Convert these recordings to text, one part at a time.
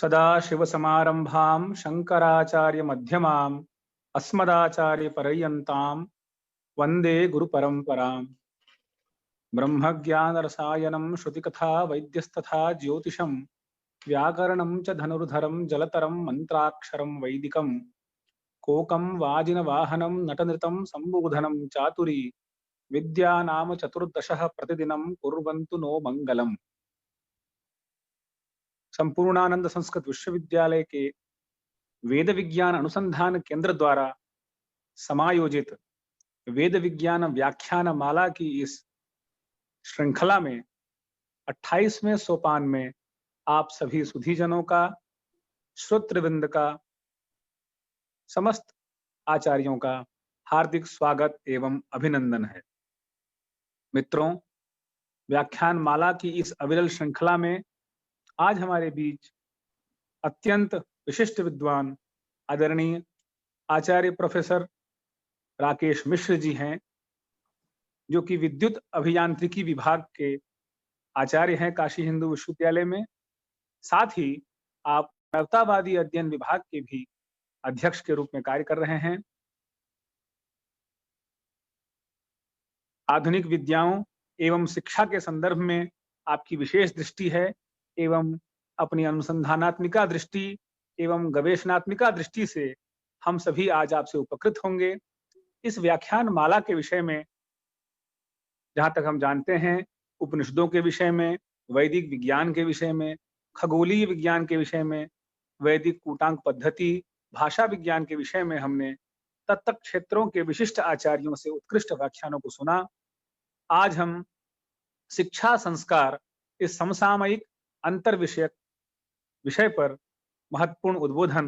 सदाशिवसमारम्भां शङ्कराचार्यमध्यमाम् अस्मदाचार्यपर्यन्तां वन्दे गुरुपरम्पराम्। ब्रह्मज्ञानरसायनं श्रुतिकथा वैद्यस्तथा ज्योतिषं व्याकरणं च धनुर्धरं जलतरं मन्त्राक्षरं वैदिकं कोकं वाजिनवाहनं नटनृतं सम्बोधनं चातुरी विद्या नाम चतुर्दशः प्रतिदिनं कुर्वन्तु नो मङ्गलम्। संपूर्णानंद संस्कृत विश्वविद्यालय के वेद विज्ञान अनुसंधान केंद्र द्वारा समायोजित वेद विज्ञान व्याख्यान माला की इस श्रृंखला में 28वें सोपान में आप सभी सुधीजनों का, श्रोतृवृंद का, समस्त आचार्यों का हार्दिक स्वागत एवं अभिनंदन है। मित्रों, व्याख्यान माला की इस अविरल श्रृंखला में आज हमारे बीच अत्यंत विशिष्ट विद्वान आदरणीय आचार्य प्रोफेसर राकेश मिश्र जी हैं, जो कि विद्युत अभियांत्रिकी विभाग के आचार्य हैं काशी हिंदू विश्वविद्यालय में। साथ ही आप मानवतावादी अध्ययन विभाग के भी अध्यक्ष के रूप में कार्य कर रहे हैं। आधुनिक विद्याओं एवं शिक्षा के संदर्भ में आपकी विशेष दृष्टि है एवं अपनी अनुसंधानात्मिका दृष्टि एवं गवेषणात्मिका दृष्टि से हम सभी आज आपसे उपकृत होंगे। इस व्याख्यान माला के विषय में जहां तक हम जानते हैं, उपनिषदों के विषय में, वैदिक विज्ञान के विषय में, खगोलीय विज्ञान के विषय में, वैदिक कूटांक पद्धति, भाषा विज्ञान के विषय में हमने तत्त क्षेत्रों के विशिष्ट आचार्यों से उत्कृष्ट व्याख्यानों को सुना। आज हम शिक्षा संस्कार इस समसामयिक अंतर विषय पर महत्वपूर्ण उद्बोधन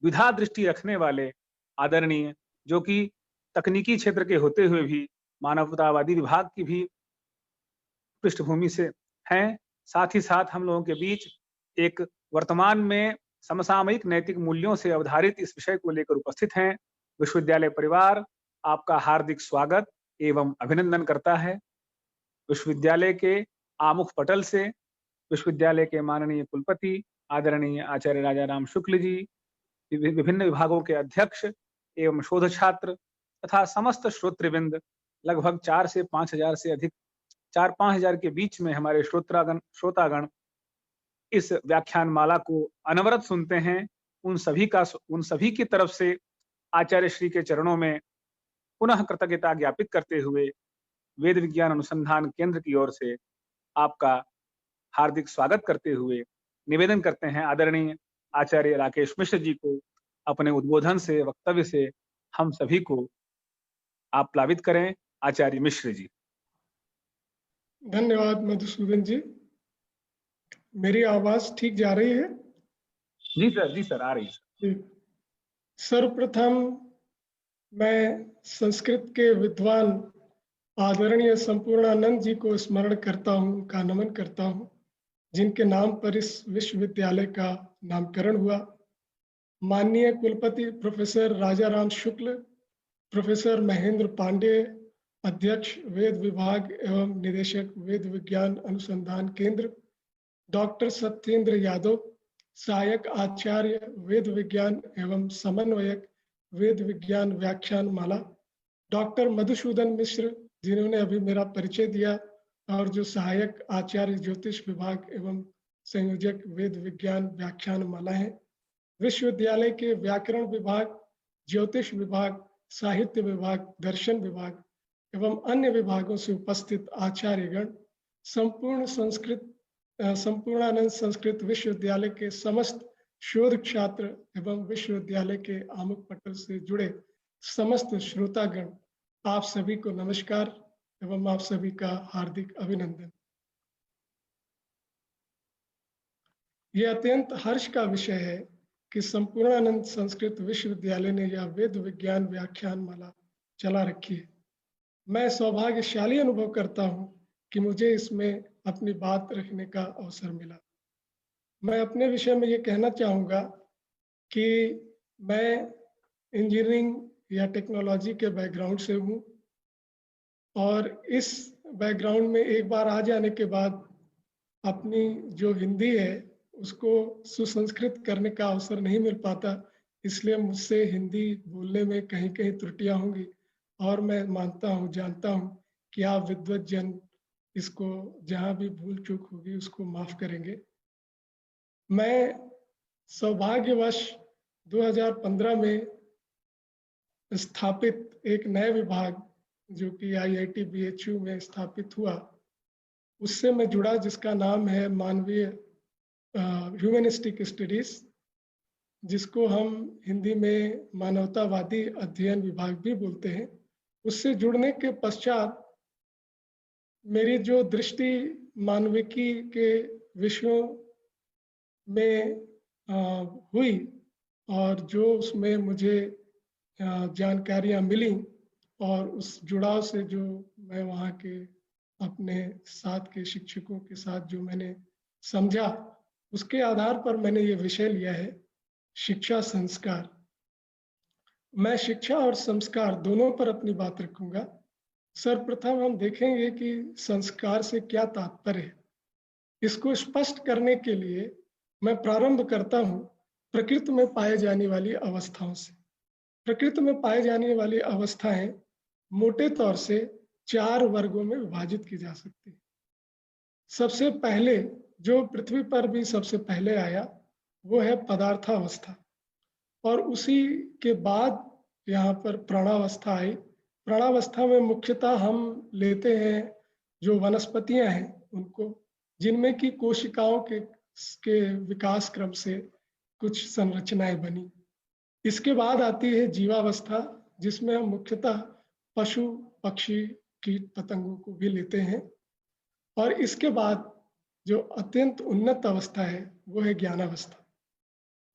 विधा दृष्टि रखने वाले आदरणीय, जो कि तकनीकी क्षेत्र के होते हुए भी मानवतावादी विभाग की भी पृष्ठभूमि से हैं, साथ ही साथ हम लोगों के बीच एक वर्तमान में समसामयिक नैतिक मूल्यों से अवधारित इस विषय को लेकर उपस्थित हैं। विश्वविद्यालय परिवार आपका हार्दिक स्वागत एवं अभिनंदन करता है। विश्वविद्यालय के आमुख पटल से विश्वविद्यालय के माननीय कुलपति आदरणीय आचार्य राजा राम शुक्ल जी, विभिन्न विभागों के अध्यक्ष एवं शोध छात्र तथा समस्त श्रोतृवृंद, लगभग 4 से 5 हजार से अधिक, 4-5 हजार के बीच में हमारे श्रोतागण इस व्याख्यान माला को अनवरत सुनते हैं। उन सभी की तरफ से आचार्य श्री के चरणों में पुनः कृतज्ञता ज्ञापित करते हुए वेद विज्ञान अनुसंधान केंद्र की ओर से आपका हार्दिक स्वागत करते हुए निवेदन करते हैं आदरणीय आचार्य राकेश मिश्र जी को अपने उद्बोधन से, वक्तव्य से हम सभी को आप प्लावित करें। आचार्य मिश्र जी। धन्यवाद मधुसूदन जी। मेरी आवाज ठीक जा रही है? जी सर, आ रही है। सर्वप्रथम मैं संस्कृत के विद्वान आदरणीय संपूर्णानंद जी को स्मरण करता हूँ, उनका नमन करता हूँ, जिनके नाम पर इस विश्वविद्यालय का नामकरण हुआ। माननीय कुलपति प्रोफेसर राजाराम शुक्ल, प्रोफेसर महेंद्र पांडे, अध्यक्ष वेद विभाग एवं निदेशक वेद विज्ञान अनुसंधान केंद्र, डॉक्टर सत्येंद्र यादव, सहायक आचार्य वेद विज्ञान एवं समन्वयक वेद विज्ञान व्याख्यान माला, डॉक्टर मधुसूदन मिश्र जिन्होंने अभी मेरा परिचय दिया, और जो सहायक आचार्य ज्योतिष विभाग एवं संयोजक वेद विज्ञान व्याख्यान माला है, विश्वविद्यालय के व्याकरण विभाग, ज्योतिष विभाग, साहित्य विभाग, दर्शन विभाग एवं अन्य विभागों से उपस्थित आचार्यगण, संपूर्णानंद संस्कृत विश्वविद्यालय के समस्त शोध छात्र एवं विश्वविद्यालय के आमुख पटल से जुड़े समस्त श्रोतागण, आप सभी को नमस्कार एवं आप सभी का हार्दिक अभिनंदन। यह अत्यंत हर्ष का विषय है कि संपूर्णानंद संस्कृत विश्वविद्यालय ने यह वेद विज्ञान व्याख्यान माला चला रखी है। मैं सौभाग्यशाली अनुभव करता हूँ कि मुझे इसमें अपनी बात रखने का अवसर मिला। मैं अपने विषय में ये कहना चाहूँगा कि मैं इंजीनियरिंग या टेक्नोलॉजी के बैकग्राउंड से हूँ, और इस बैकग्राउंड में एक बार आ जाने के बाद अपनी जो हिंदी है उसको सुसंस्कृत करने का अवसर नहीं मिल पाता, इसलिए मुझसे हिंदी बोलने में कहीं कहीं त्रुटियां होंगी और मैं मानता हूँ, जानता हूँ कि आप विद्वत जन इसको जहाँ भी भूल चूक होगी उसको माफ करेंगे। मैं सौभाग्यवश 2015 में स्थापित एक नए विभाग जो कि IIT BHU में स्थापित हुआ, उससे मैं जुड़ा, जिसका नाम है मानवीय ह्यूमनिस्टिक स्टडीज, जिसको हम हिंदी में मानवतावादी अध्ययन विभाग भी बोलते हैं। उससे जुड़ने के पश्चात मेरी जो दृष्टि मानविकी के विषयों में हुई और जो उसमें मुझे जानकारियां मिली और उस जुड़ाव से जो मैं वहाँ के अपने साथ के शिक्षकों के साथ जो मैंने समझा, उसके आधार पर मैंने ये विषय लिया है, शिक्षा संस्कार। मैं शिक्षा और संस्कार दोनों पर अपनी बात रखूंगा। सर्वप्रथम हम देखेंगे कि संस्कार से क्या तात्पर्य है। इसको स्पष्ट करने के लिए मैं प्रारंभ करता हूँ प्रकृति में पाए जाने वाली अवस्थाओं से। प्रकृति में पाए जाने वाली अवस्थाएं मोटे तौर से 4 वर्गों में विभाजित की जा सकती है। सबसे पहले जो पृथ्वी पर भी सबसे पहले आया वो है पदार्थावस्था, और उसी के बाद यहाँ पर प्राणावस्था आई। प्राणावस्था में मुख्यतः हम लेते हैं जो वनस्पतियां हैं उनको, जिनमें की कोशिकाओं के विकास क्रम से कुछ संरचनाएं बनी। इसके बाद आती है जीवावस्था, जिसमें हम मुख्यतः पशु पक्षी कीट पतंगों को भी लेते हैं। और इसके बाद जो अत्यंत उन्नत अवस्था है वो है ज्ञानावस्था,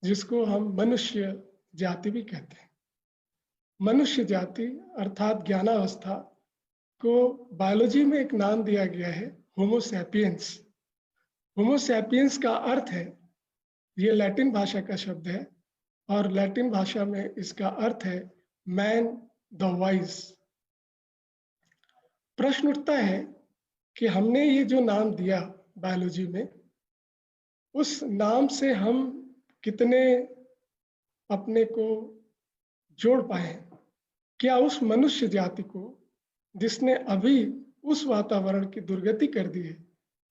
जिसको हम मनुष्य जाति भी कहते हैं। मनुष्य जाति अर्थात ज्ञानावस्था को बायोलॉजी में एक नाम दिया गया है, होमो सैपियंस। होमो सैपियंस का अर्थ है, ये लैटिन भाषा का शब्द है और लैटिन भाषा में इसका अर्थ है मैन द वाइज। प्रश्न उठता है कि हमने ये जो नाम दिया बायोलॉजी में, उस नाम से हम कितने अपने को जोड़ पाए। क्या उस मनुष्य जाति को जिसने अभी उस वातावरण की दुर्गति कर दी है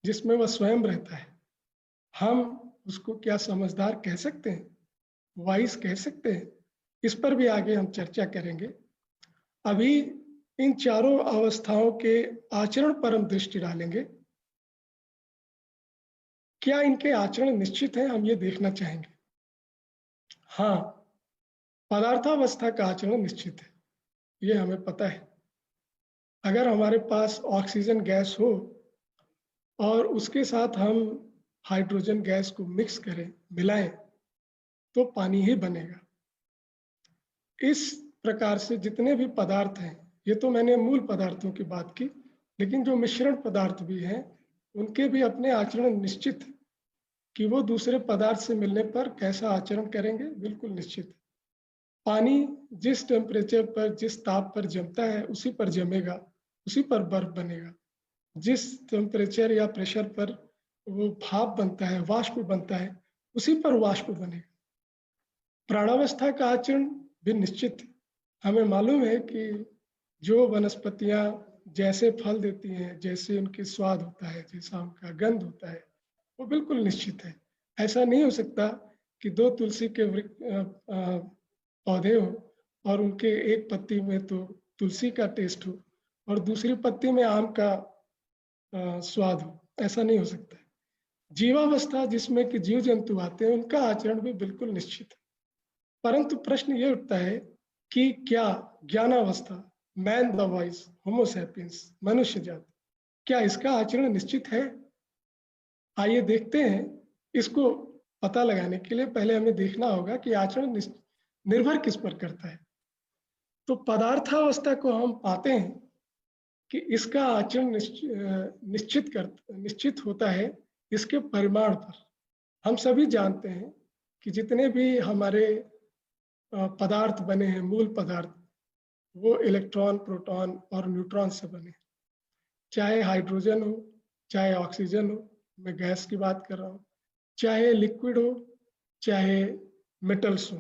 जिसमें वह स्वयं रहता है, हम उसको क्या समझदार कह सकते हैं, वाइज कह सकते हैं? इस पर भी आगे हम चर्चा करेंगे। अभी इन चारों अवस्थाओं के आचरण पर हम दृष्टि डालेंगे। क्या इनके आचरण निश्चित है, हम ये देखना चाहेंगे। हाँ, पदार्थावस्था का आचरण निश्चित है, ये हमें पता है। अगर हमारे पास ऑक्सीजन गैस हो और उसके साथ हम हाइड्रोजन गैस को मिक्स करें, मिलाएं, तो पानी ही बनेगा। इस प्रकार से जितने भी पदार्थ हैं, ये तो मैंने मूल पदार्थों की बात की, लेकिन जो मिश्रण पदार्थ भी हैं उनके भी अपने आचरण निश्चित है कि वो दूसरे पदार्थ से मिलने पर कैसा आचरण करेंगे, बिल्कुल निश्चित है। पानी जिस टेम्परेचर पर, जिस ताप पर जमता है उसी पर जमेगा, उसी पर बर्फ बनेगा। जिस टेम्परेचर या प्रेशर पर वो भाप बनता है, वाष्प बनता है, उसी पर वाष्प बनेगा। प्राणावस्था का आचरण भी निश्चित है। हमें मालूम है कि जो वनस्पतियां जैसे फल देती हैं, जैसे उनके स्वाद होता है, जैसा उनका गंध होता है, वो बिल्कुल निश्चित है। ऐसा नहीं हो सकता कि 2 तुलसी के पौधे हो और उनके एक पत्ती में तो तुलसी का टेस्ट हो और दूसरी पत्ती में आम का स्वाद हो, ऐसा नहीं हो सकता है। जीवावस्था जिसमें कि जीव जंतु आते हैं, उनका आचरण भी बिल्कुल निश्चित है। परंतु प्रश्न ये उठता है कि क्या ज्ञानावस्था, man the wise, homo sapiens, मनुष्य जाति, क्या इसका आचरण निश्चित है? आइए देखते हैं। इसको पता लगाने के लिए पहले हमें देखना होगा कि आचरण निर्भर किस पर करता है। तो पदार्थावस्था को हम पाते हैं कि इसका आचरण निश्चित होता है इसके परिमाण पर। हम सभी जानते हैं कि जितने भी हमारे पदार्थ बने हैं, मूल पदार्थ, वो इलेक्ट्रॉन, प्रोटॉन और न्यूट्रॉन से बने। चाहे हाइड्रोजन हो, चाहे ऑक्सीजन हो, मैं गैस की बात कर रहा हूँ, चाहे लिक्विड हो, चाहे मेटल्स हो,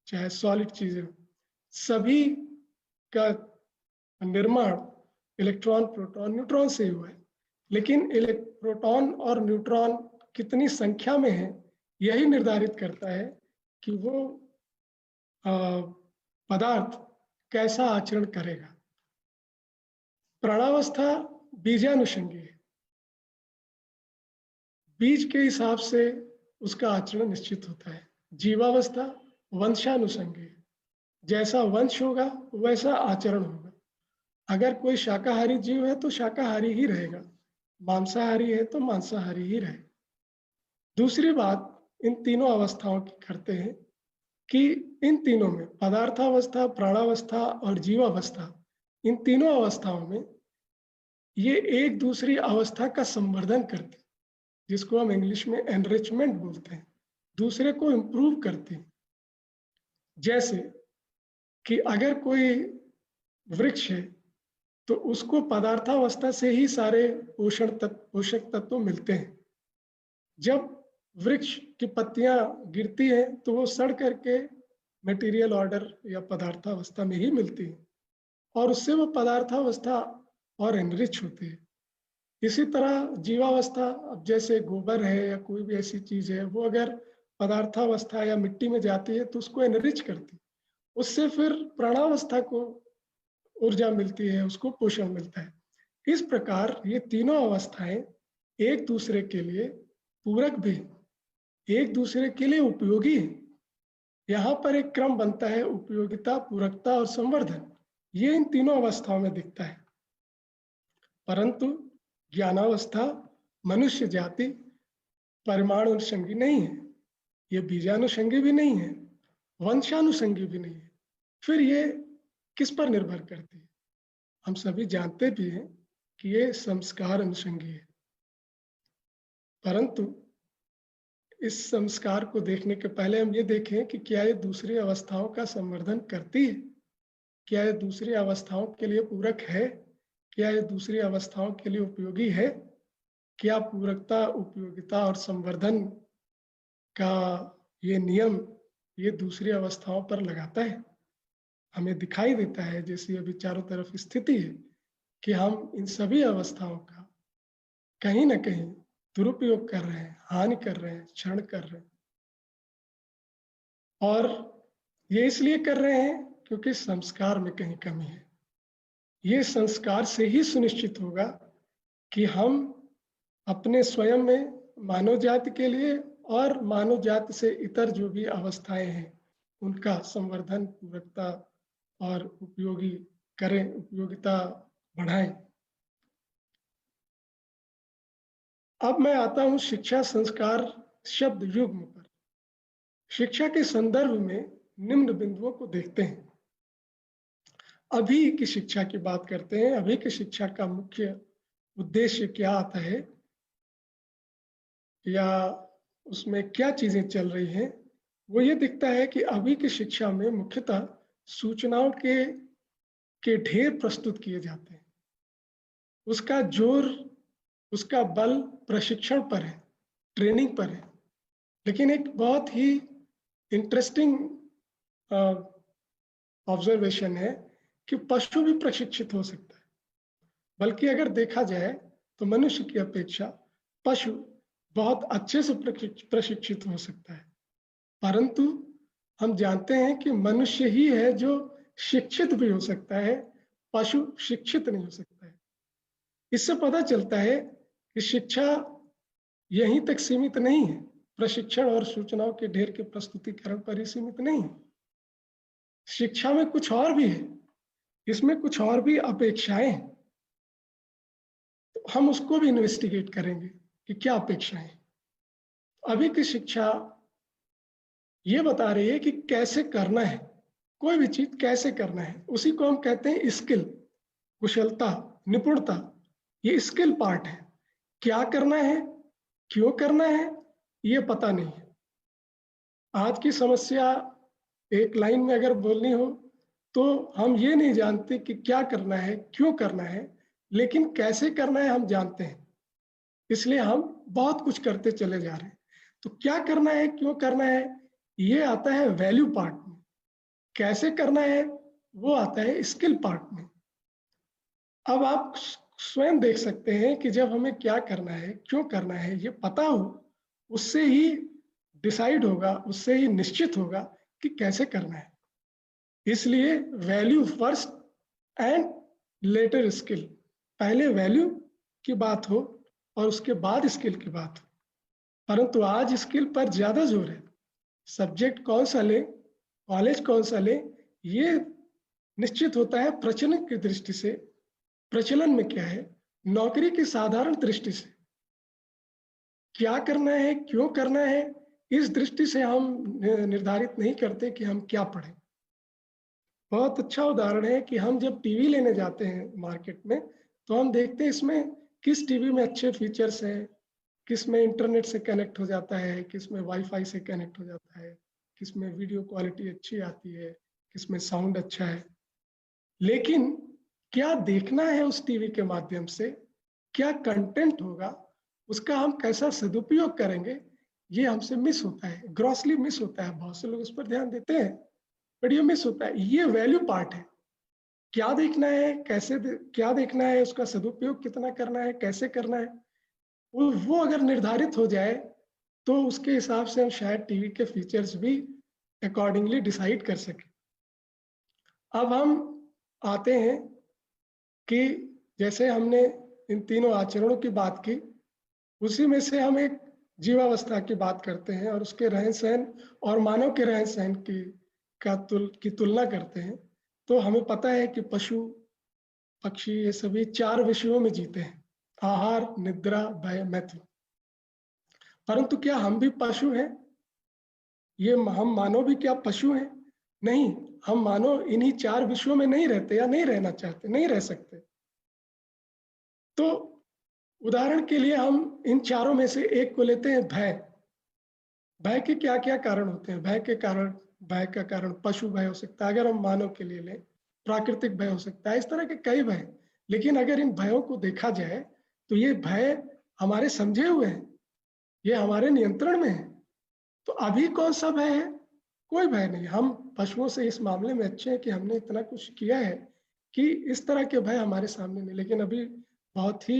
चाहे सॉलिड चीजें हो, सभी का निर्माण इलेक्ट्रॉन, प्रोटॉन, न्यूट्रॉन से ही हुआ है। लेकिन प्रोटॉन और न्यूट्रॉन कितनी संख्या में है, यही निर्धारित करता है कि वो पदार्थ कैसा आचरण करेगा। प्राणावस्था बीजानुषंगी है, बीज के हिसाब से उसका आचरण निश्चित होता है। जीवावस्था वंशानुषंगी है, जैसा वंश होगा वैसा आचरण होगा। अगर कोई शाकाहारी जीव है तो शाकाहारी ही रहेगा, मांसाहारी है तो मांसाहारी ही रहेगा। दूसरी बात इन तीनों अवस्थाओं की करते हैं कि इन तीनों में पदार्थावस्था, प्राणावस्था और जीवावस्था, इन तीनों अवस्थाओं में ये एक दूसरी अवस्था का संवर्धन करते हैं, जिसको हम इंग्लिश में एनरिचमेंट बोलते हैं, दूसरे को इंप्रूव करते हैं। जैसे कि अगर कोई वृक्ष है तो उसको पदार्थावस्था से ही सारे पोषक तत्व मिलते हैं। जब वृक्ष की पत्तियां गिरती हैं तो वो सड़ करके मटेरियल ऑर्डर या पदार्थावस्था में ही मिलती है, और उससे वो पदार्थावस्था और एनरिच होती है। इसी तरह जीवावस्था, अब जैसे गोबर है या कोई भी ऐसी चीज है, वो अगर पदार्थावस्था या मिट्टी में जाती है तो उसको एनरिच करती है, उससे फिर प्राणावस्था को ऊर्जा मिलती है, उसको पोषण मिलता है। इस प्रकार ये तीनों अवस्थाएं एक दूसरे के लिए पूरक भी, एक दूसरे के लिए उपयोगी है। यहाँ पर एक क्रम बनता है, उपयोगिता, पूरकता और संवर्धन। ये इन तीनों अवस्थाओं में दिखता है। परंतु ज्ञानावस्था मनुष्य जाति परिमाणानुषंगी नहीं है, ये बीजानुषंगी भी नहीं है, वंशानुषंगी भी नहीं है। फिर ये किस पर निर्भर करती है? हम सभी जानते भी हैं कि ये संस्कार अनुषंगी है। परंतु इस संस्कार को देखने के पहले हम ये देखें कि क्या ये दूसरी अवस्थाओं का संवर्धन करती है, क्या ये दूसरी अवस्थाओं के लिए पूरक है, क्या ये दूसरी अवस्थाओं के लिए उपयोगी है, क्या पूरकता, उपयोगिता और संवर्धन का ये नियम ये दूसरी अवस्थाओं पर लगाता है। हमें दिखाई देता है, जैसी अभी चारों तरफ स्थिति है, कि हम इन सभी अवस्थाओं का कहीं ना कहीं दुरुपयोग कर रहे हैं, हानि कर रहे हैं, क्षरण कर रहे हैं। और ये इसलिए कर रहे हैं क्योंकि संस्कार में कहीं कमी है। ये संस्कार से ही सुनिश्चित होगा कि हम अपने स्वयं में, मानव जाति के लिए और मानव जाति से इतर जो भी अवस्थाएं हैं उनका संवर्धन, पूरकता और उपयोगी करें, उपयोगिता बढ़ाएं। अब मैं आता हूं शिक्षा संस्कार शब्द युग्म पर। शिक्षा के संदर्भ में निम्न बिंदुओं को देखते हैं। अभी की शिक्षा की बात करते हैं। अभी की शिक्षा का मुख्य उद्देश्य क्या आता है या उसमें क्या चीजें चल रही हैं, वो ये दिखता है कि अभी की शिक्षा में मुख्यतः सूचनाओं के ढेर प्रस्तुत किए जाते हैं। उसका जोर, उसका बल प्रशिक्षण पर है, ट्रेनिंग पर है। लेकिन एक बहुत ही इंटरेस्टिंग ऑब्जर्वेशन है कि पशु भी प्रशिक्षित हो सकता है। बल्कि अगर देखा जाए तो मनुष्य की अपेक्षा पशु बहुत अच्छे से प्रशिक्षित हो सकता है। परंतु हम जानते हैं कि मनुष्य ही है जो शिक्षित भी हो सकता है, पशु शिक्षित नहीं हो सकता है। इससे पता चलता है कि शिक्षा यहीं तक सीमित नहीं है, प्रशिक्षण और सूचनाओं के ढेर के प्रस्तुतिकरण पर ही सीमित नहीं है। शिक्षा में कुछ और भी है, इसमें कुछ और भी अपेक्षाएं हैं। तो हम उसको भी इन्वेस्टिगेट करेंगे कि क्या अपेक्षाएं हैं। अभी की शिक्षा ये बता रही है कि कैसे करना है, कोई भी चीज कैसे करना है, उसी को हम कहते हैं स्किल, कुशलता, निपुणता। ये स्किल पार्ट है। क्या करना है, क्यों करना है, ये पता नहीं है। आज की समस्या एक लाइन में अगर बोलनी हो तो हम ये नहीं जानते कि क्या करना है, क्यों करना है, लेकिन कैसे करना है हम जानते हैं। इसलिए हम बहुत कुछ करते चले जा रहे हैं। तो क्या करना है, क्यों करना है, ये आता है वैल्यू पार्ट में। कैसे करना है वो आता है स्किल पार्ट में। अब आप स्वयं देख सकते हैं कि जब हमें क्या करना है, क्यों करना है, ये पता हो, उससे ही डिसाइड होगा, उससे ही निश्चित होगा कि कैसे करना है। इसलिए value first and later skill, पहले वैल्यू की बात हो और उसके बाद स्किल की बात हो। परंतु आज स्किल पर ज्यादा जोर है। सब्जेक्ट कौन सा ले, कॉलेज कौन सा ले, ये निश्चित होता है प्रचलन की दृष्टि से, प्रचलन में क्या है, नौकरी की साधारण दृष्टि से। क्या करना है, क्यों करना है, इस दृष्टि से हम निर्धारित नहीं करते कि हम क्या पढ़ें। बहुत अच्छा उदाहरण है कि हम जब टीवी लेने जाते हैं मार्केट में, तो हम देखते हैं इसमें किस टीवी में अच्छे फीचर्स हैं, किस में इंटरनेट से कनेक्ट हो जाता है, किस में वाईफाई से कनेक्ट हो जाता है, किस में वीडियो क्वालिटी अच्छी आती है, किस में साउंड अच्छा है। लेकिन क्या देखना है उस टीवी के माध्यम से, क्या कंटेंट होगा, उसका हम कैसा सदुपयोग करेंगे, ये हमसे मिस होता है, ग्रॉसली मिस होता है। बहुत से लोग उस पर ध्यान देते हैं, बट ये मिस होता है। ये वैल्यू पार्ट है। क्या देखना है, क्या देखना है, उसका सदुपयोग कितना करना है, कैसे करना है, वो अगर निर्धारित हो जाए तो उसके हिसाब से हम शायद टीवी के फीचर्स भी अकॉर्डिंगली डिसाइड कर सकें। अब हम आते हैं कि जैसे हमने इन तीनों आचरणों की बात की, उसी में से हम एक जीवावस्था की बात करते हैं और उसके रहन सहन और मानव के रहन सहन की तुलना करते हैं। तो हमें पता है कि पशु पक्षी ये सभी 4 विषयों में जीते हैं, आहार, निद्रा, भय, मैथुन। परंतु क्या हम भी पशु हैं? ये हम मानव भी क्या पशु हैं? नहीं, हम मानव इन्हीं 4 विषयों में नहीं रहते या नहीं रहना चाहते, नहीं रह सकते। तो उदाहरण के लिए हम इन चारों में से एक को लेते हैं, भय। भय के क्या क्या कारण होते हैं? भय का कारण पशु भय हो सकता है, अगर हम मानव के लिए लें, प्राकृतिक भय हो सकता है, इस तरह के कई भय। लेकिन अगर इन भयों को देखा जाए तो ये भय हमारे समझे हुए हैं, ये हमारे नियंत्रण में है। तो अभी कौन सा भय है? कोई भय नहीं। हम पशुओं से इस मामले में अच्छे हैं कि हमने इतना कुछ किया है कि इस तरह के भय हमारे सामने नहीं। लेकिन अभी बहुत ही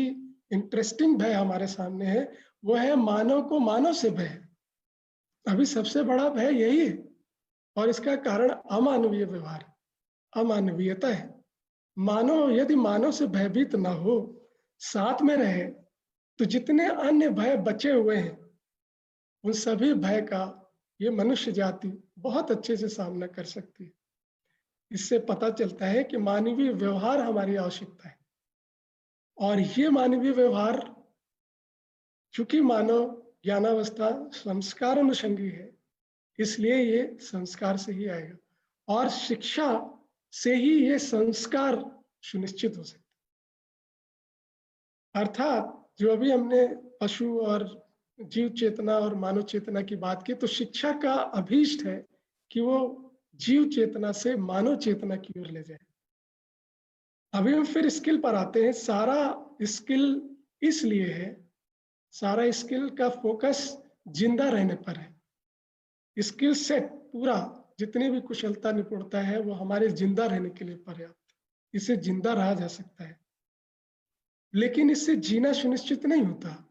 इंटरेस्टिंग भय हमारे सामने है, वो है मानव को मानव से भय। अभी सबसे बड़ा भय यही है और इसका कारण अमानवीय व्यवहार, अमानवीयता है। मानव यदि मानव से भयभीत ना हो, साथ में रहे, तो जितने अन्य भय बचे हुए हैं उन सभी भय का ये मनुष्य जाति बहुत अच्छे से सामना कर सकती है। इससे पता चलता है कि मानवीय व्यवहार हमारी आवश्यकता है। और ये मानवीय व्यवहार, चूंकि मानव ज्ञानावस्था संस्कार अनुषंगी है, इसलिए ये संस्कार से ही आएगा और शिक्षा से ही ये संस्कार सुनिश्चित हो सकता है। अर्थात जो अभी हमने पशु और जीव चेतना और मानव चेतना की बात की, तो शिक्षा का अभीष्ट है कि वो जीव चेतना से मानव चेतना की ओर ले जाए। अभी हम फिर स्किल पर आते हैं। सारा स्किल इसलिए है, सारा स्किल का फोकस जिंदा रहने पर है। स्किल सेट पूरा, जितनी भी कुशलता निपुणता है, वो हमारे जिंदा रहने के लिए पर्याप्त है। इसे जिंदा रहा जा सकता है, लेकिन इससे जीना सुनिश्चित नहीं होता।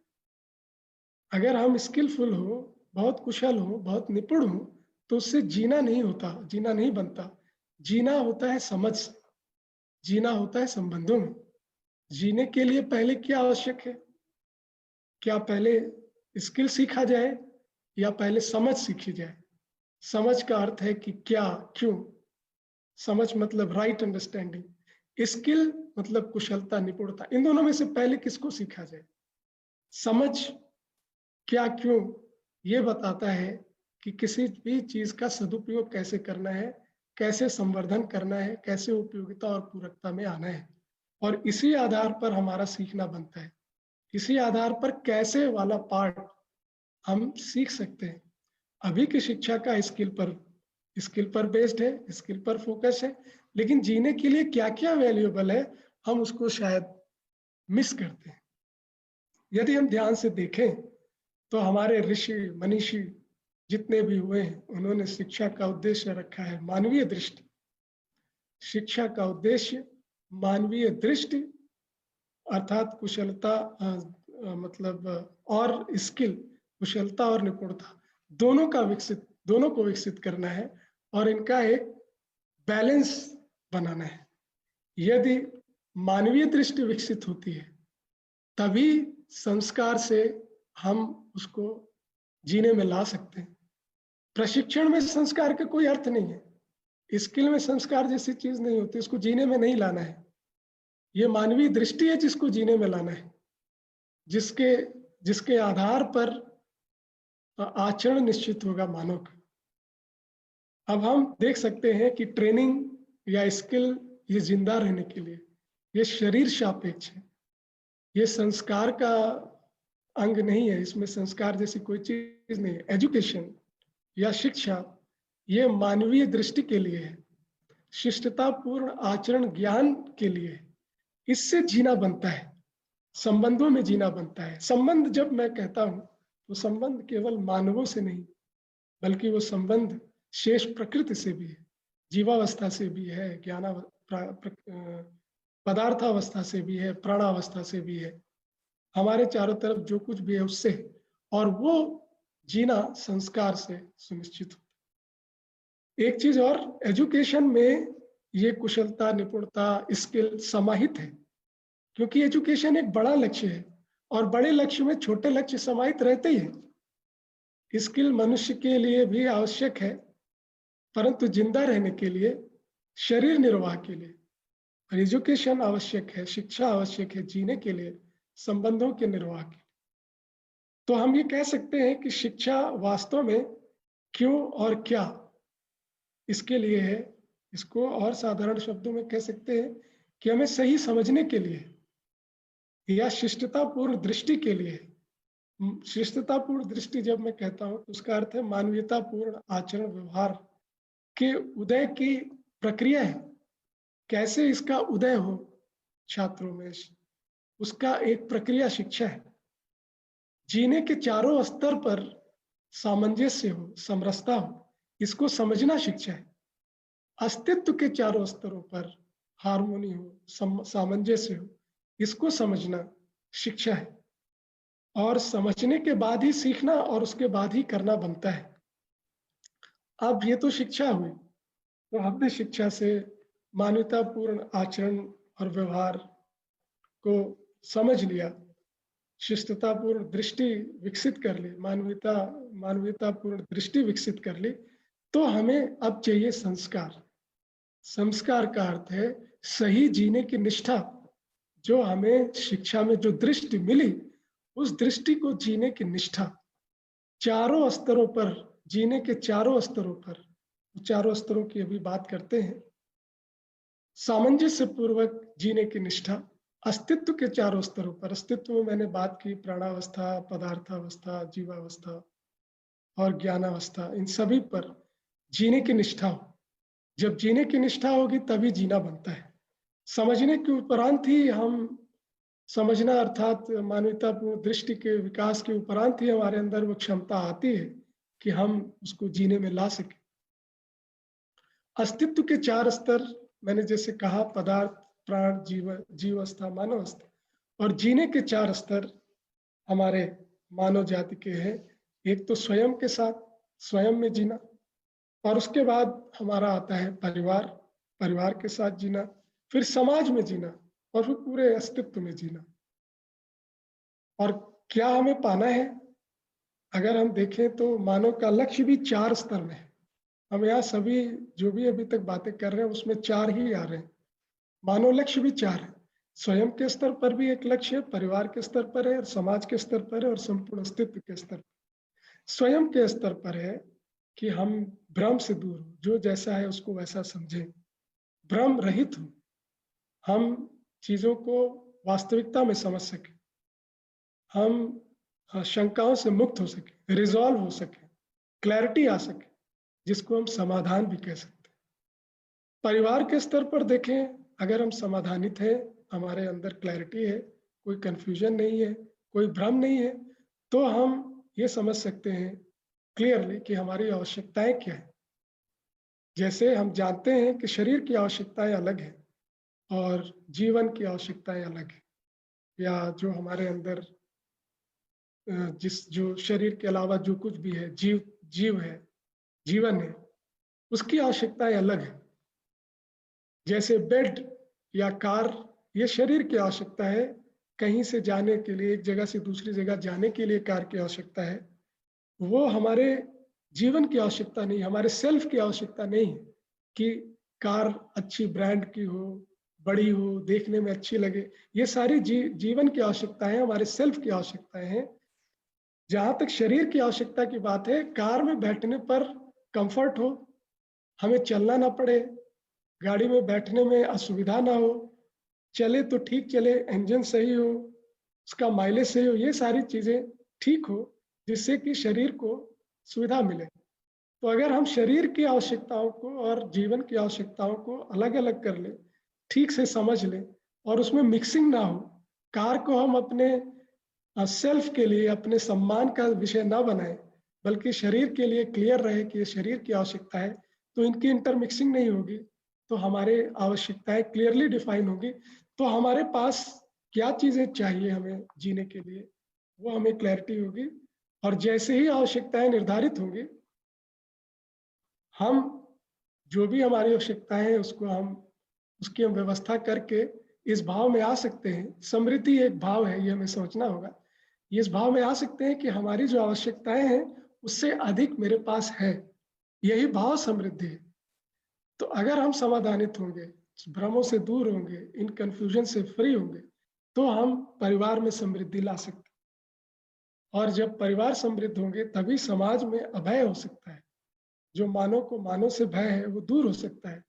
अगर हम स्किलफुल हो, बहुत कुशल हो, बहुत निपुण हो, तो उससे जीना नहीं होता, जीना नहीं बनता। जीना होता है समझ से, जीना होता है संबंधों में। जीने के लिए पहले क्या आवश्यक है? क्या पहले स्किल सीखा जाए या पहले समझ सीखी जाए? समझ का अर्थ है कि क्या, क्यों। समझ मतलब राइट अंडरस्टैंडिंग। स्किल मतलब कुशलता, निपुणता। इन दोनों में से पहले किसको सीखा जाए? समझ क्या, क्यों, ये बताता है कि किसी भी चीज का सदुपयोग कैसे करना है, कैसे संवर्धन करना है, कैसे उपयोगिता और पूरकता में आना है। और इसी आधार पर हमारा सीखना बनता है। इसी आधार पर कैसे वाला पार्ट हम सीख सकते हैं। अभी की शिक्षा का स्किल पर बेस्ड है, स्किल पर फोकस है, लेकिन जीने के लिए क्या क्या वैल्यूएबल है हम उसको शायद मिस करते हैं। यदि हम ध्यान से देखें तो हमारे ऋषि मनीषी जितने भी हुए हैं, उन्होंने शिक्षा का उद्देश्य रखा है मानवीय दृष्टि। शिक्षा का उद्देश्य मानवीय दृष्टि अर्थात कुशलता मतलब और स्किल, कुशलता और निपुणता दोनों को विकसित करना है और इनका एक बैलेंस बनाना है। यदि मानवीय दृष्टि विकसित होती है तभी संस्कार से हम उसको जीने में ला सकते हैं। प्रशिक्षण में संस्कार का कोई अर्थ नहीं है, स्किल में संस्कार जैसी चीज नहीं होती, इसको जीने में नहीं लाना है। ये मानवीय दृष्टि है जिसको जीने में लाना है, जिसके आधार पर आचरण निश्चित होगा मानव का। अब हम देख सकते हैं कि ट्रेनिंग या स्किल ये जिंदा रहने के लिए ये शरीर सापेक्ष है, ये संस्कार का अंग नहीं है, इसमें संस्कार जैसी कोई चीज नहीं है। एजुकेशन या शिक्षा ये मानवीय दृष्टि के लिए है, शिष्टतापूर्ण आचरण ज्ञान के लिए है। इससे जीना बनता है, संबंधों में जीना बनता है। संबंध जब मैं कहता हूं तो संबंध केवल मानवों से नहीं बल्कि वो संबंध शेष प्रकृति से भी है, जीवावस्था से भी है, पदार्थावस्था से भी है, प्राणावस्था से भी है, हमारे चारों तरफ जो कुछ भी है उससे, और वो जीना संस्कार से सुनिश्चित होता है। एक चीज और, एजुकेशन में ये कुशलता निपुणता स्किल समाहित है, क्योंकि एजुकेशन एक बड़ा लक्ष्य है और बड़े लक्ष्य में छोटे लक्ष्य समाहित रहते ही हैं। स्किल मनुष्य के लिए भी आवश्यक है, परंतु जिंदा रहने के लिए, शरीर निर्वाह के लिए एजुकेशन आवश्यक है, शिक्षा आवश्यक है जीने के लिए, संबंधों के निर्वाह के लिए। तो हम ये कह सकते हैं कि शिक्षा वास्तव में क्यों और क्या इसके लिए है। इसको और साधारण शब्दों में कह सकते हैं कि हमें सही समझने के लिए या शिष्टतापूर्ण दृष्टि के लिए। शिष्टतापूर्ण दृष्टि जब मैं कहता हूं तो उसका अर्थ है मानवीयतापूर्ण आचरण व्यवहार के उदय की प्रक्रिया है। कैसे इसका उदय हो छात्रों में, उसका एक प्रक्रिया शिक्षा है। जीने के चारों स्तर पर सामंजस्य हो, समरसता हो, इसको समझना शिक्षा है। अस्तित्व के चारों स्तरों पर हार्मोनी हो, सामंजस्य हो, इसको समझना शिक्षा है। और समझने के बाद ही सीखना और उसके बाद ही करना बनता है। अब ये तो शिक्षा हुई, तो हमने शिक्षा से मानवतापूर्ण आचरण और व्यवहार को समझ लिया, शिष्टतापूर्ण दृष्टि विकसित कर ली, मानवीयतापूर्ण दृष्टि विकसित कर ली। तो हमें अब चाहिए संस्कार। संस्कार का अर्थ है सही जीने की निष्ठा। जो हमें शिक्षा में जो दृष्टि मिली, उस दृष्टि को जीने की निष्ठा चारों स्तरों पर, जीने के चारों स्तरों पर, चारों स्तरों की अभी बात करते हैं। सामंजस्य पूर्वक जीने की निष्ठा अस्तित्व के चारों स्तरों पर। अस्तित्व में मैंने बात की प्राणावस्था, पदार्थावस्था, जीवावस्था और ज्ञानावस्था, इन सभी पर जीने की निष्ठा हो। जब जीने की निष्ठा होगी तभी जीना बनता है। समझने के उपरांत ही हम समझना अर्थात मानवतापूर्ण दृष्टि के विकास के उपरांत ही हमारे अंदर वो क्षमता आती है कि हम उसको जीने में ला सके। अस्तित्व के चार स्तर मैंने जैसे कहा, पदार्थ, प्राण, जीवावस्था, मानवावस्था, और जीने के चार स्तर हमारे मानव जाति के हैं। एक तो स्वयं के साथ, स्वयं में जीना, और उसके बाद हमारा आता है परिवार, परिवार के साथ जीना, फिर समाज में जीना, और फिर पूरे अस्तित्व में जीना। और क्या हमें पाना है? अगर हम देखें तो मानव का लक्ष्य भी चार स्तर में है। हम यहाँ सभी जो भी अभी तक बातें कर रहे हैं उसमें चार ही आ रहे हैं। मानव लक्ष्य भी चार है। स्वयं के स्तर पर भी एक लक्ष्य है, परिवार के स्तर पर है, और समाज के स्तर पर है, और संपूर्ण अस्तित्व के स्तर पर। स्वयं के स्तर पर है कि हम भ्रम से दूर हो, जो जैसा है उसको वैसा समझें, भ्रम रहित हो, हम चीजों को वास्तविकता में समझ सके, हम शंकाओं से मुक्त हो सके, रिजॉल्व हो सके, क्लैरिटी आ सके, जिसको हम समाधान भी कह सकते हैं। परिवार के स्तर पर देखें, अगर हम समाधानित हैं, हमारे अंदर क्लैरिटी है, कोई कंफ्यूजन नहीं है, कोई भ्रम नहीं है, तो हम ये समझ सकते हैं क्लियरली कि हमारी आवश्यकताएं क्या है। जैसे हम जानते हैं कि शरीर की आवश्यकताएं अलग है और जीवन की आवश्यकताएं अलग है, या जो हमारे अंदर जिस जो शरीर के अलावा जो कुछ भी है, जीव है, जीवन है, उसकी आवश्यकताएं अलग है। जैसे बेड या कार, ये शरीर की आवश्यकता है, कहीं से जाने के लिए, एक जगह से दूसरी जगह जाने के लिए कार की आवश्यकता है। वो हमारे जीवन की आवश्यकता नहीं, हमारे सेल्फ की आवश्यकता नहीं है कि कार अच्छी ब्रांड की हो, बड़ी हो, देखने में अच्छी लगे। ये सारी जीवन की आवश्यकताएं हमारे सेल्फ की आवश्यकताएं हैं। जहां तक शरीर की आवश्यकता की बात है, कार में बैठने पर कंफर्ट हो, हमें चलना ना पड़े, गाड़ी में बैठने में असुविधा ना हो, चले तो ठीक चले, इंजन सही हो, उसका माइलेज सही हो, ये सारी चीजें ठीक हो, जिससे कि शरीर को सुविधा मिले। तो अगर हम शरीर की आवश्यकताओं को और जीवन की आवश्यकताओं को अलग अलग कर ले, ठीक से समझ ले और उसमें मिक्सिंग ना हो, कार को हम अपने सेल्फ के लिए, अपने सम्मान का विषय ना बनाए, बल्कि शरीर के लिए क्लियर रहे कि ये शरीर की आवश्यकता है, तो इनकी इंटरमिक्सिंग नहीं होगी, तो हमारे आवश्यकताएं क्लियरली डिफाइन होगी। तो हमारे पास क्या चीजें चाहिए हमें जीने के लिए, वो हमें क्लैरिटी होगी। और जैसे ही आवश्यकताएं निर्धारित होंगी, हम जो भी हमारी आवश्यकताएं हैं उसकी हम व्यवस्था करके इस भाव में आ सकते हैं। समृद्धि एक भाव है, ये हमें सोचना होगा। इस भाव में आ सकते हैं कि हमारी जो आवश्यकताएं हैं उससे अधिक मेरे पास है, यही भाव समृद्धि है। तो अगर हम समाधानित होंगे, भ्रमों से दूर होंगे, इन कंफ्यूजन से फ्री होंगे, तो हम परिवार में समृद्धि ला सकते हैं। और जब परिवार समृद्ध होंगे, तभी समाज में अभय हो सकता है। जो मानव को मानव से भय है, वो दूर हो सकता है।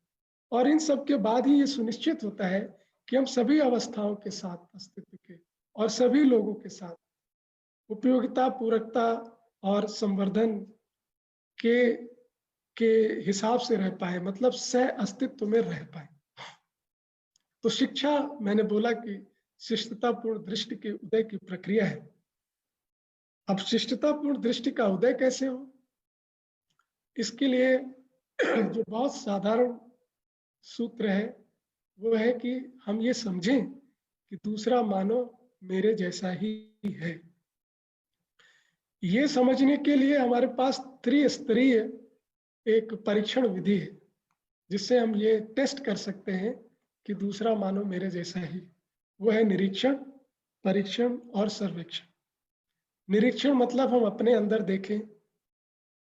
और इन सब के बाद ही ये सुनिश्चित होता है कि हम सभी अवस्थाओं के साथ अस्तित्व के और सभी लोगों के साथ उपयोगिता, पूरकता और संवर्धन के के हिसाब से रह पाए, मतलब सह अस्तित्व में रह पाए। तो शिक्षा, मैंने बोला कि शिष्टतापूर्ण दृष्टि के उदय की प्रक्रिया है। अब शिष्टतापूर्ण दृष्टि का उदय कैसे हो, इसके लिए जो बहुत साधारण सूत्र है वो है कि हम ये समझें कि दूसरा मानव मेरे जैसा ही है। ये समझने के लिए हमारे पास त्रिस्तरीय एक परीक्षण विधि है, जिससे हम ये टेस्ट कर सकते हैं कि दूसरा मानव मेरे जैसा ही। वो है निरीक्षण, परीक्षण और सर्वेक्षण। निरीक्षण मतलब हम अपने अंदर देखें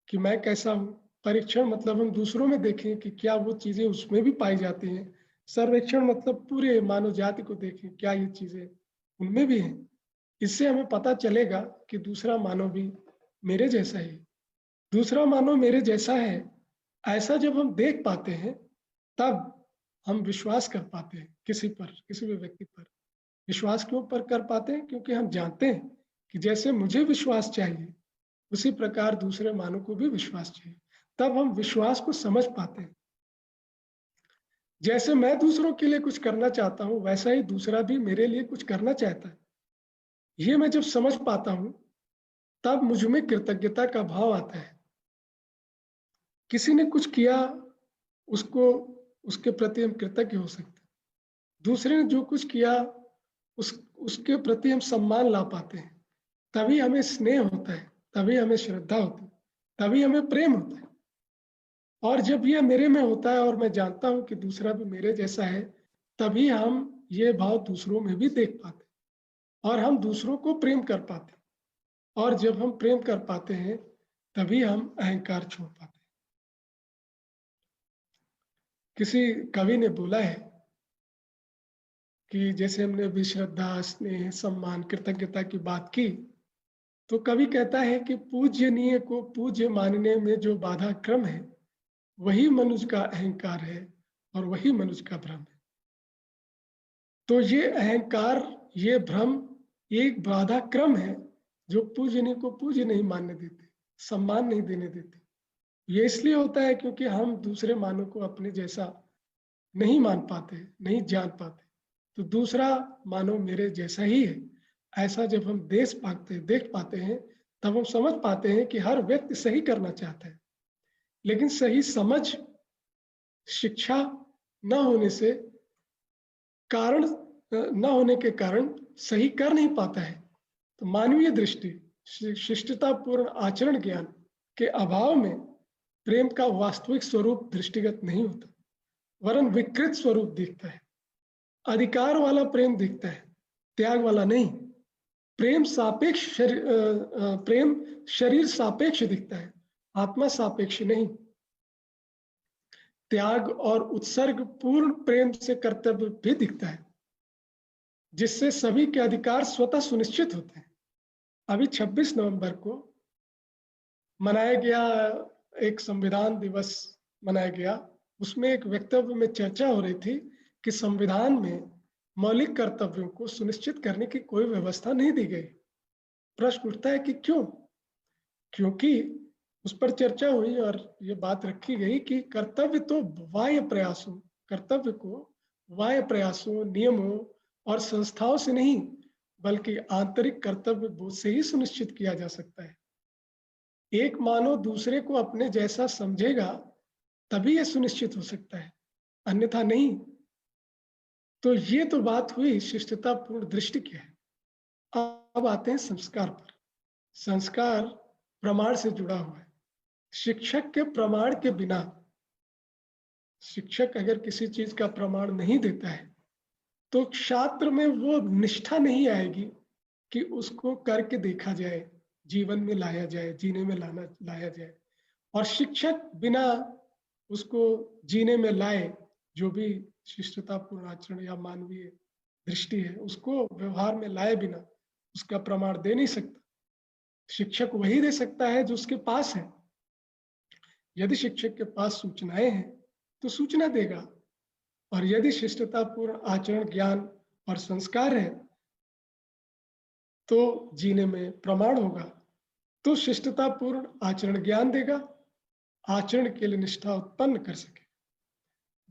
कि मैं कैसा हूँ। परीक्षण मतलब हम दूसरों में देखें कि क्या वो चीजें उसमें भी पाई जाती हैं। सर्वेक्षण मतलब पूरे मानव जाति को देखें, क्या ये चीजें उनमें भी हैं। इससे हमें पता चलेगा कि दूसरा मानव भी मेरे जैसा ही। दूसरा मानव मेरे जैसा है, ऐसा जब हम देख पाते हैं, तब हम विश्वास कर पाते हैं किसी पर, किसी भी व्यक्ति पर। विश्वास क्यों पर कर पाते हैं? क्योंकि हम जानते हैं कि जैसे मुझे विश्वास चाहिए, उसी प्रकार दूसरे मानव को भी विश्वास चाहिए। तब हम विश्वास को समझ पाते हैं। जैसे मैं दूसरों के लिए कुछ करना चाहता हूं, वैसा ही दूसरा भी मेरे लिए कुछ करना चाहता है। ये मैं जब समझ पाता हूं, तब मुझ में कृतज्ञता का भाव आता है। किसी ने कुछ किया, उसको उसके प्रति हम कृतज्ञ हो सकते हैं। दूसरे ने जो कुछ किया, उसके प्रति हम सम्मान ला पाते हैं। तभी हमें स्नेह होता है, तभी हमें श्रद्धा होती है, तभी हमें प्रेम होता है। और जब ये मेरे में होता है और मैं जानता हूं कि दूसरा भी मेरे जैसा है, तभी हम ये भाव दूसरों में भी देख पाते हैं और हम दूसरों को प्रेम कर पाते हैं। और जब हम प्रेम कर पाते हैं, तभी हम अहंकार छोड़ पाते हैं। किसी कवि ने बोला है कि जैसे हमने अभी श्रद्धा, स्नेह, सम्मान, कृतज्ञता की बात की, तो कवि कहता है कि पूज्यनीय को पूज्य मानने में जो बाधा क्रम है, वही मनुष्य का अहंकार है और वही मनुष्य का भ्रम है। तो ये अहंकार, ये भ्रम एक बाधा क्रम है जो पूजनीय को पूज्य नहीं मानने देते, सम्मान नहीं देने देते। ये इसलिए होता है क्योंकि हम दूसरे मानव को अपने जैसा नहीं मान पाते, नहीं जान पाते। तो दूसरा मानव मेरे जैसा ही है, ऐसा जब हम देख पाते हैं, तब हम समझ पाते हैं कि हर व्यक्ति सही करना चाहता है, लेकिन सही समझ, शिक्षा न होने से कारण न होने के कारण सही कर नहीं पाता है। तो मानवीय दृष्टि, शिष्टतापूर्ण आचरण ज्ञान के अभाव में प्रेम का वास्तविक स्वरूप दृष्टिगत नहीं होता, वरन विकृत स्वरूप दिखता है। अधिकार वाला प्रेम दिखता है, त्याग वाला नहीं। प्रेम शरीर सापेक्ष दिखता है, आत्मा सापेक्ष नहीं। त्याग और उत्सर्ग पूर्ण प्रेम से कर्तव्य भी दिखता है, जिससे सभी के अधिकार स्वतः सुनिश्चित होते हैं। अभी 26 नवंबर को मनाया गया एक संविधान दिवस मनाया गया। उसमें एक वक्तव्य में चर्चा हो रही थी कि संविधान में मौलिक कर्तव्यों को सुनिश्चित करने की कोई व्यवस्था नहीं दी गई। प्रश्न उठता है कि क्यों? क्योंकि उस पर चर्चा हुई और ये बात रखी गई कि कर्तव्य को बाह्य प्रयासों, नियमों और संस्थाओं से नहीं, बल्कि आंतरिक कर्तव्य बोध से ही सुनिश्चित किया जा सकता है। एक मानव दूसरे को अपने जैसा समझेगा तभी यह सुनिश्चित हो सकता है, अन्यथा नहीं। तो ये तो बात हुई शिष्टतापूर्ण दृष्टि की है। अब आते हैं संस्कार पर। संस्कार प्रमाण से जुड़ा हुआ है। शिक्षक के प्रमाण के बिना, शिक्षक अगर किसी चीज का प्रमाण नहीं देता है तो छात्र में वो निष्ठा नहीं आएगी कि उसको करके देखा जाए, जीवन में लाया जाए, जीने में लाया जाए। और शिक्षक बिना उसको जीने में लाए, जो भी शिष्टतापूर्ण आचरण या मानवीय दृष्टि है, उसको व्यवहार में लाए बिना उसका प्रमाण दे नहीं सकता। शिक्षक वही दे सकता है जो उसके पास है। यदि शिक्षक के पास सूचनाएं हैं तो सूचना देगा, और यदि शिष्टतापूर्ण आचरण, ज्ञान और संस्कार है तो जीने में प्रमाण होगा। तो शिष्टतापूर्ण आचरण ज्ञान देगा, आचरण के लिए निष्ठा उत्पन्न कर सके।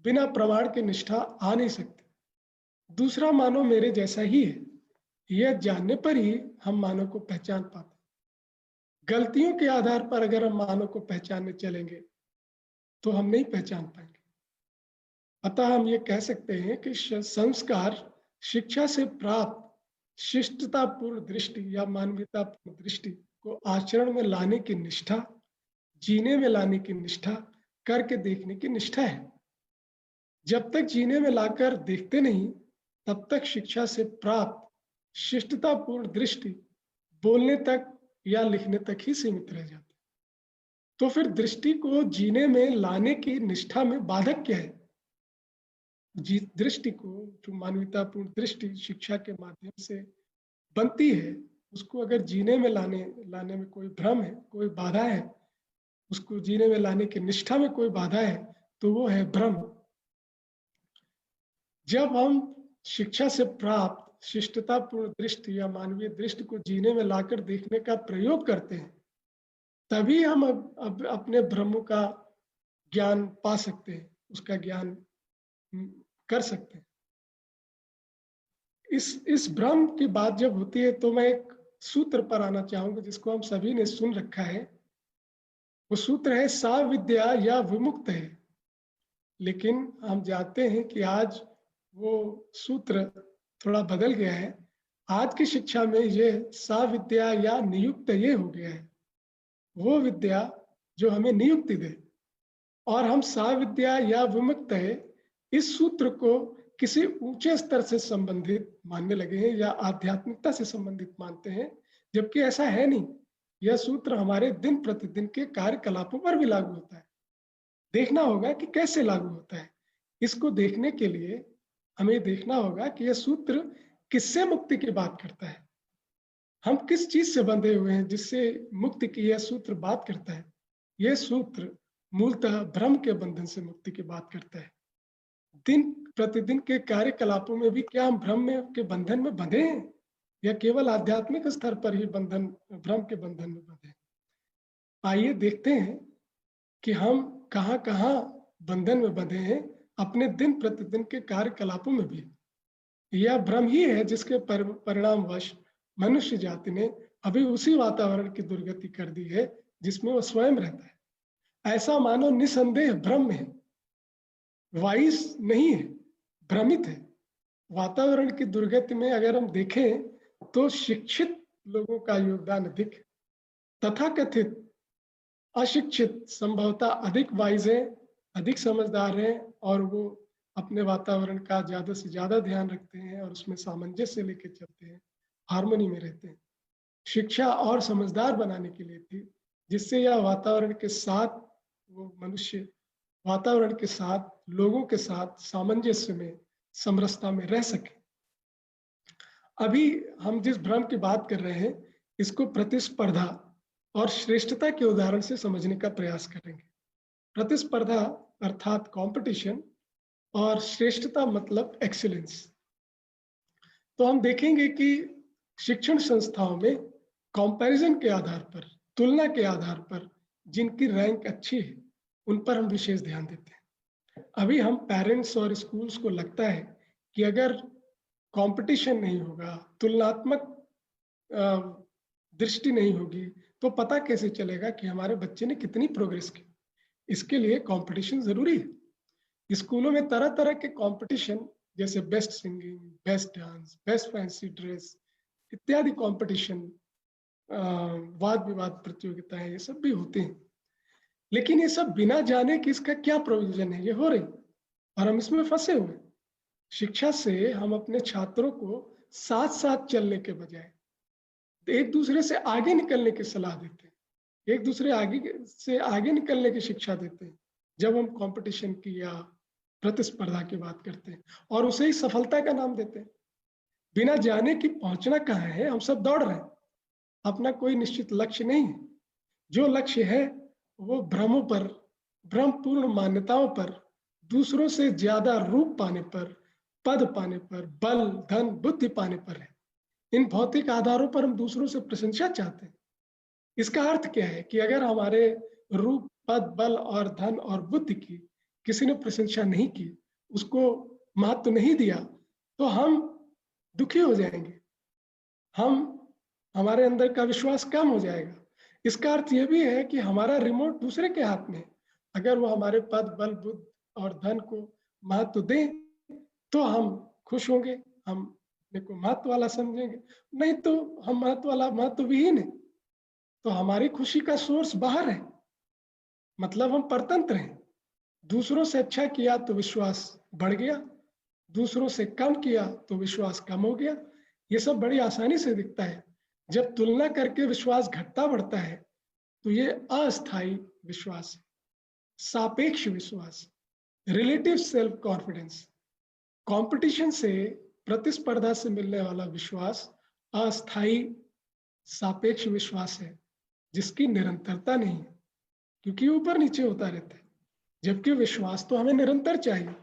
बिना प्रमाण के निष्ठा आ नहीं सकती। दूसरा मानव मेरे जैसा ही है, यह जानने पर ही हम मानव को पहचान पाते। गलतियों के आधार पर अगर हम मानव को पहचानने चलेंगे तो हम नहीं पहचान पाएंगे। अतः हम ये कह सकते हैं कि संस्कार शिक्षा से प्राप्त शिष्टतापूर्ण दृष्टि या मानवीयतापूर्ण दृष्टि को आचरण में लाने की निष्ठा, जीने में लाने की निष्ठा, करके देखने की निष्ठा है। जब तक जीने में लाकर देखते नहीं, तब तक शिक्षा से प्राप्त शिष्टतापूर्ण दृष्टि बोलने तक या लिखने तक ही सीमित रह जाती। तो फिर दृष्टि को जीने में लाने की निष्ठा में बाधक क्या है? दृष्टि को, जो मानवीयतापूर्ण दृष्टि शिक्षा के माध्यम से बनती है, उसको अगर जीने में लाने में कोई भ्रम है, कोई बाधा है, उसको जीने में लाने की निष्ठा में कोई बाधा है, तो वो है भ्रम। जब हम शिक्षा से प्राप्त शिष्टतापूर्ण दृष्टि या मानवीय दृष्टि को जीने में लाकर देखने का प्रयोग करते हैं, तभी हम अब अपने भ्रमों का ज्ञान पा सकते हैं, उसका ज्ञान कर सकते हैं। इस भ्रम की बात जब होती है तो मैं एक सूत्र पर आना चाहूंगा जिसको हम सभी ने सुन रखा है। वो सूत्र है सा विद्या या विमुक्त है। लेकिन हम जानते हैं कि आज वो सूत्र थोड़ा बदल गया है। आज की शिक्षा में ये सा विद्या या नियुक्त ये हो गया है, वो विद्या जो हमें नियुक्ति दे। और हम सा विद्या या विमुक्त है इस सूत्र को किसी ऊंचे स्तर से संबंधित मानने लगे हैं या आध्यात्मिकता से संबंधित मानते हैं, जबकि ऐसा है नहीं। यह सूत्र हमारे दिन प्रतिदिन के कार्यकलापों पर भी लागू होता है। देखना होगा कि कैसे लागू होता है। इसको देखने के लिए हमें देखना होगा कि यह सूत्र किससे मुक्ति की बात करता है, हम किस चीज से बंधे हुए हैं जिससे मुक्ति की यह सूत्र बात करता है। यह सूत्र मूलतः भ्रम के बंधन से मुक्ति की बात करता है। दिन प्रतिदिन के कार्यकलापों में भी क्या हम भ्रम के बंधन में बंधे हैं या केवल आध्यात्मिक स्तर पर ही भ्रम के बंधन में बंधे हैं? आइए देखते हैं कि हम कहाँ कहाँ बंधन में बंधे हैं अपने दिन प्रतिदिन के कार्यकलापों में भी। यह भ्रम ही है जिसके परिणामवश मनुष्य जाति ने अभी उसी वातावरण की दुर्गति कर दी है जिसमें वो स्वयं रहता है। ऐसा मानो निसंदेह भ्रम है, वाइस नहीं है, भ्रमित है। वातावरण की दुर्गति में अगर हम देखें तो शिक्षित लोगों का योगदान अधिक है, तथाकथित अशिक्षित संभवतः अधिक वाइज है, अधिक समझदार है, और वो अपने वातावरण का ज्यादा से ज्यादा ध्यान रखते हैं और उसमें सामंजस्य लेके चलते हैं, हार्मनी में रहते हैं। शिक्षा और समझदार बनाने के लिए थी, जिससे यह वातावरण के साथ वो मनुष्य वातावरण के साथ, लोगों के साथ सामंजस्य में, समरसता में रह सके। अभी हम जिस भ्रम की बात कर रहे हैं, इसको प्रतिस्पर्धा और श्रेष्ठता के उदाहरण से समझने का प्रयास करेंगे। प्रतिस्पर्धा अर्थात कंपटीशन और श्रेष्ठता मतलब एक्सीलेंस। तो हम देखेंगे कि शिक्षण संस्थाओं में कंपैरिजन के आधार पर, तुलना के आधार पर जिनकी रैंक अच्छी है उन पर हम विशेष ध्यान देते हैं। अभी हम पेरेंट्स और स्कूल्स को लगता है कि अगर कंपटीशन नहीं होगा, तुलनात्मक दृष्टि नहीं होगी, तो पता कैसे चलेगा कि हमारे बच्चे ने कितनी प्रोग्रेस की। इसके लिए कंपटीशन जरूरी है। स्कूलों में तरह तरह के कंपटीशन जैसे best singing, best dance, best fancy dress इत्यादि कंपटीशन, वाद विवाद प्रतियोगिताएं, ये सब भी होते हैं। लेकिन ये सब बिना जाने कि इसका क्या प्रयोजन है, ये हो रही और हम इसमें फंसे हुए। शिक्षा से हम अपने छात्रों को साथ साथ चलने के बजाय एक दूसरे से आगे निकलने की सलाह देते हैं, एक दूसरे से आगे निकलने की शिक्षा देते हैं जब हम कंपटीशन की या प्रतिस्पर्धा की बात करते हैं, और उसे ही सफलता का नाम देते हैं। बिना जाने कि पहुंचना कहाँ है, हम सब दौड़ रहे हैं, अपना कोई निश्चित लक्ष्य नहीं है। जो लक्ष्य है वो भ्रमों पर, भ्रमपूर्ण मान्यताओं पर, दूसरों से ज्यादा रूप पाने पर, पद पाने पर, बल, धन, बुद्धि पाने पर है। इन भौतिक आधारों पर हम दूसरों से प्रशंसा चाहते हैं। इसका अर्थ क्या है कि अगर हमारे रूप, पद, बल और धन और बुद्धि की किसी ने प्रशंसा नहीं की, उसको महत्व नहीं दिया, तो हम दुखी हो जाएंगे, हमारे अंदर का विश्वास कम हो जाएगा। इसका अर्थ यह भी है कि हमारा रिमोट दूसरे के हाथ में है। अगर वो हमारे पद, बल, बुद्धि और धन को महत्व दें तो हम खुश होंगे, हम अपने को महत्व वाला समझेंगे। नहीं तो हम महत्व विहीन है, तो हमारी खुशी का सोर्स बाहर है, मतलब हम परतंत्र हैं। दूसरों से अच्छा किया तो विश्वास बढ़ गया, दूसरों से कम किया तो विश्वास कम हो गया। ये सब बड़ी आसानी से दिखता है। जब तुलना करके विश्वास घटता बढ़ता है तो ये अस्थायी विश्वास है, सापेक्ष विश्वास, रिलेटिव सेल्फ कॉन्फिडेंस। कंपटीशन से, प्रतिस्पर्धा से मिलने वाला विश्वास अस्थायी सापेक्ष विश्वास है, जिसकी निरंतरता नहीं है, क्योंकि ऊपर नीचे होता रहता है। जबकि विश्वास तो हमें निरंतर चाहिए।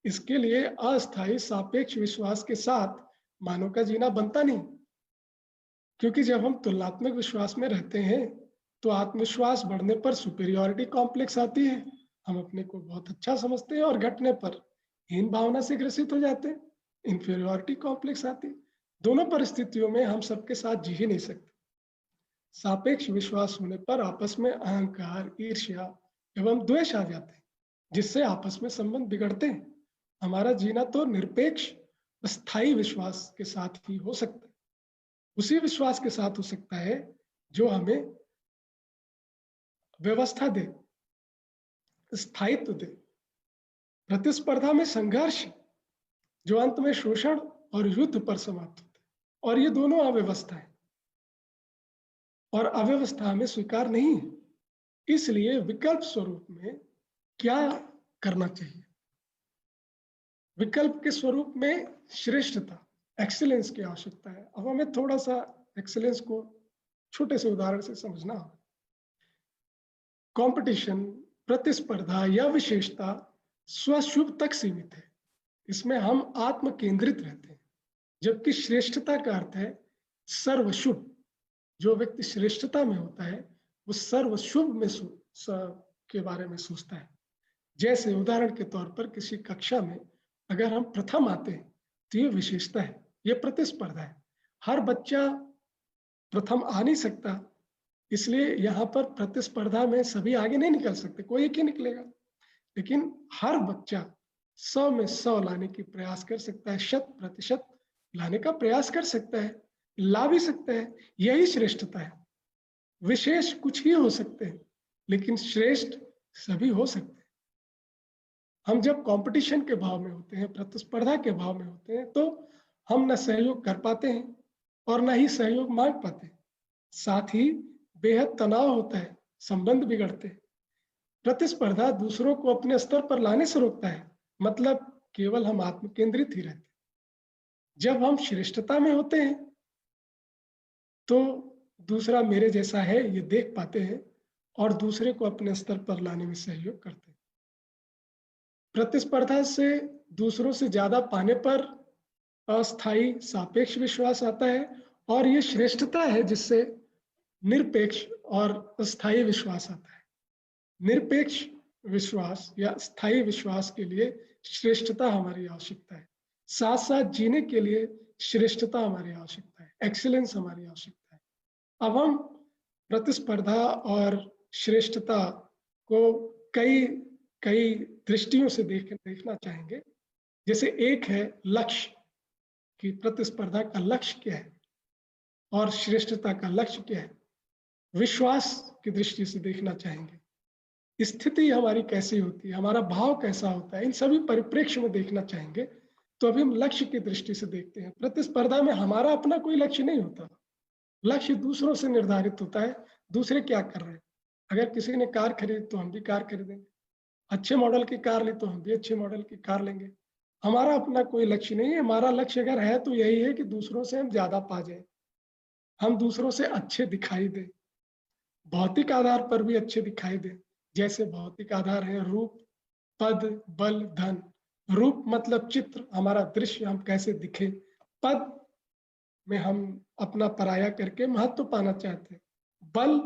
इसके लिए अस्थायी सापेक्ष विश्वास के साथ मानव का जीना बनता नहीं, क्योंकि जब हम तुलनात्मक विश्वास में रहते हैं तो आत्मविश्वास बढ़ने पर सुपीरियॉरिटी कॉम्प्लेक्स आती है, हम अपने को बहुत अच्छा समझते हैं, और घटने पर हीन भावना से ग्रसित हो जाते हैं, इंफीरियॉरिटी कॉम्प्लेक्स आती है। दोनों परिस्थितियों में हम सबके साथ जी ही नहीं सकते। सापेक्ष विश्वास होने पर आपस में अहंकार, ईर्ष्या एवं द्वेष आ जाते हैं, जिससे आपस में संबंध बिगड़ते हैं। हमारा जीना तो निरपेक्ष स्थायी विश्वास के साथ ही हो सकता है, उसी विश्वास के साथ हो सकता है जो हमें व्यवस्था दे, स्थायित्व दे। प्रतिस्पर्धा में संघर्ष जो अंत में शोषण और युद्ध पर समाप्त होता है, और ये दोनों अव्यवस्था है, और अव्यवस्था हमें स्वीकार नहीं है। इसलिए विकल्प स्वरूप में क्या करना चाहिए? विकल्प के स्वरूप में श्रेष्ठता, एक्सीलेंस की आवश्यकता है। अब हमें थोड़ा सा एक्सीलेंस को छोटे से उदाहरण से समझना होगा। कंपटीशन, प्रतिस्पर्धा या विशेषता स्वशुभ तक सीमित है, इसमें हम आत्म केंद्रित रहते हैं। जबकि श्रेष्ठता का अर्थ है सर्वशुभ। जो व्यक्ति श्रेष्ठता में होता है वो सर्वशुभ में के बारे में सोचता है। जैसे उदाहरण के तौर पर किसी कक्षा में अगर हम प्रथम आते हैं तो ये विशेषता है, ये प्रतिस्पर्धा है। हर बच्चा प्रथम आ नहीं सकता, इसलिए यहाँ पर प्रतिस्पर्धा में सभी आगे नहीं निकल सकते, कोई एक ही निकलेगा। लेकिन हर बच्चा 100 में 100 लाने की प्रयास कर सकता है, 100% लाने का प्रयास कर सकता है, ला भी सकता है। यही श्रेष्ठता है। विशेष कुछ ही हो सकते हैं, लेकिन श्रेष्ठ सभी हो सकते हैं। हम जब कंपटीशन के भाव में होते हैं, प्रतिस्पर्धा के भाव में होते हैं, तो हम न सहयोग कर पाते हैं और न ही सहयोग मांग पाते हैं। साथ ही बेहद तनाव होता है, संबंध बिगड़ते हैं। प्रतिस्पर्धा दूसरों को अपने स्तर पर लाने से रोकता है, मतलब केवल हम आत्म केंद्रित ही रहते हैं। जब हम श्रेष्ठता में होते हैं तो दूसरा मेरे जैसा है ये देख पाते हैं और दूसरे को अपने स्तर पर लाने में सहयोग करते हैं। प्रतिस्पर्धा से दूसरों से ज्यादा पाने पर अस्थायी सापेक्ष विश्वास आता है, और ये श्रेष्ठता है जिससे निरपेक्ष और अस्थायी विश्वास आता है। निरपेक्ष विश्वास या स्थायी विश्वास के लिए श्रेष्ठता हमारी आवश्यकता है। साथ साथ जीने के लिए श्रेष्ठता हमारी आवश्यकता है, एक्सीलेंस हमारी आवश्यकता है। अब हम प्रतिस्पर्धा और श्रेष्ठता को कई कई दृष्टियों से देखना चाहेंगे। जैसे एक है लक्ष्य, कि प्रतिस्पर्धा का लक्ष्य क्या है और श्रेष्ठता का लक्ष्य क्या है। विश्वास की दृष्टि से देखना चाहेंगे। स्थिति हमारी कैसी होती है, हमारा भाव कैसा होता है, इन सभी परिप्रेक्ष्य में देखना चाहेंगे। तो अभी हम लक्ष्य की दृष्टि से देखते हैं। प्रतिस्पर्धा में हमारा अपना कोई लक्ष्य नहीं होता, लक्ष्य दूसरों से निर्धारित होता है। दूसरे क्या कर रहे हैं, अगर किसी ने कार खरीदी तो हम भी कार खरीदेंगे, अच्छे मॉडल की कार ली तो हम भी अच्छे मॉडल की कार लेंगे। हमारा अपना कोई लक्ष्य नहीं है। हमारा लक्ष्य अगर है तो यही है कि दूसरों से हम ज्यादा पा जाए, हम दूसरों से अच्छे दिखाई दें, भौतिक आधार पर भी अच्छे दिखाई दें। जैसे भौतिक आधार है रूप, पद, बल, धन। रूप मतलब चित्र, हमारा दृश्य, हम कैसे दिखे। पद में हम अपना पराया करके महत्व पाना चाहते हैं। बल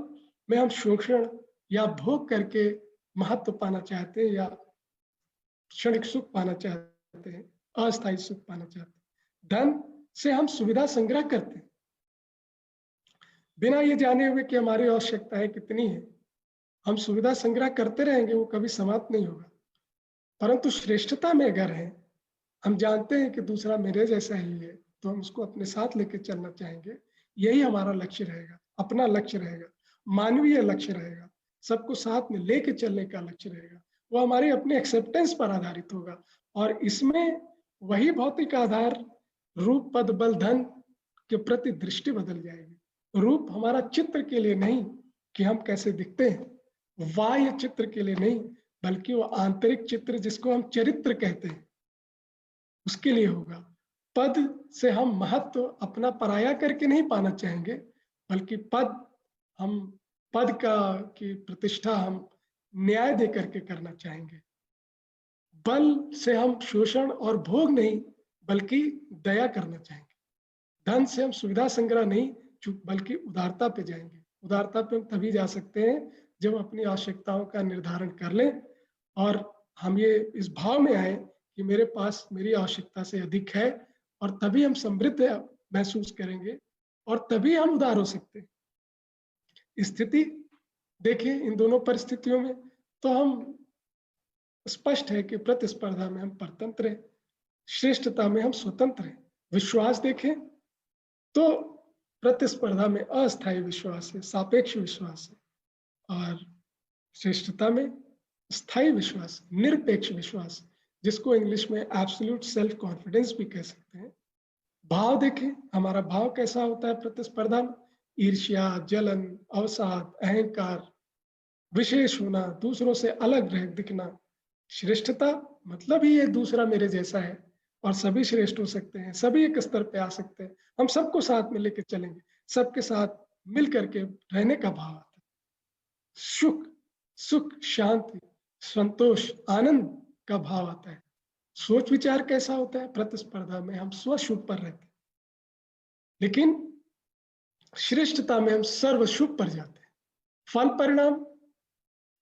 में हम शोषण या भोग करके महत्व पाना चाहते हैं या क्षणिक सुख पाना चाहते हैं, अस्थायी सुख पाना चाहते हैं। धन से हम सुविधा संग्रह करते हैं बिना ये जाने हुए कि हमारी आवश्यकताएं कितनी है। हम सुविधा संग्रह करते रहेंगे, वो कभी समाप्त नहीं होगा। परंतु श्रेष्ठता में अगर है, हम जानते हैं कि दूसरा मेरे जैसा ही है, तो हम उसको अपने साथ लेके चलना चाहेंगे। यही हमारा लक्ष्य रहेगा, अपना लक्ष्य रहेगा, मानवीय लक्ष्य रहेगा, सबको साथ में लेके चलने का लक्ष्य रहेगा। वो हमारी अपने एक्सेप्टेंस पर आधारित होगा। और इसमें वही भौतिक आधार रूप, पद, बल, धन के प्रति दृष्टि बदल जाएगी। रूप हमारा चित्र के लिए नहीं कि हम कैसे दिखते हैं, बाह्य चित्र के लिए नहीं, बल्कि वो आंतरिक चित्र जिसको हम चरित्र कहते हैं, उसके लिए होगा। पद से हम महत्व अपना पराया करके नहीं पाना चाहेंगे, बल्कि पद की प्रतिष्ठा हम न्याय दे करके करना चाहेंगे। बल से हम शोषण और भोग नहीं, बल्कि दया करना चाहेंगे। धन से हम सुविधा संग्रह नहीं, बल्कि उदारता पे जाएंगे। उदारता पे हम तभी जा सकते हैं जब अपनी आवश्यकताओं का निर्धारण कर लें और हम ये इस भाव में आए कि मेरे पास मेरी आवश्यकता से अधिक है, और तभी हम समृद्ध महसूस करेंगे और तभी हम उदार हो सकते हैं। स्थिति देखें इन दोनों परिस्थितियों में तो हम स्पष्ट है कि प्रतिस्पर्धा में हम परतंत्र हैं, श्रेष्ठता में हम स्वतंत्र हैं। विश्वास देखें तो प्रतिस्पर्धा में अस्थायी विश्वास है, सापेक्ष विश्वास है, और श्रेष्ठता में स्थायी विश्वास, निरपेक्ष विश्वास, जिसको इंग्लिश में एब्सोल्यूट सेल्फ कॉन्फिडेंस भी कह सकते हैं। भाव देखें, हमारा भाव कैसा होता है प्रतिस्पर्धा में। ईर्ष्या, जलन, अवसाद, अहंकार, विशेष होना, दूसरों से अलग रह दिखना। श्रेष्ठता मतलब ही ये दूसरा मेरे जैसा है और सभी श्रेष्ठ हो सकते हैं, सभी एक स्तर पे आ सकते हैं, हम सबको साथ में लेके चलेंगे, सबके साथ मिल करके रहने का भाव आता है। सुख, शांति, संतोष, आनंद का भाव आता है। सोच विचार कैसा होता है प्रतिस्पर्धा में, हम स्वशुभ पर रहते हैं, लेकिन श्रेष्ठता में हम सर्वशुभ पर जाते हैं। फल परिणाम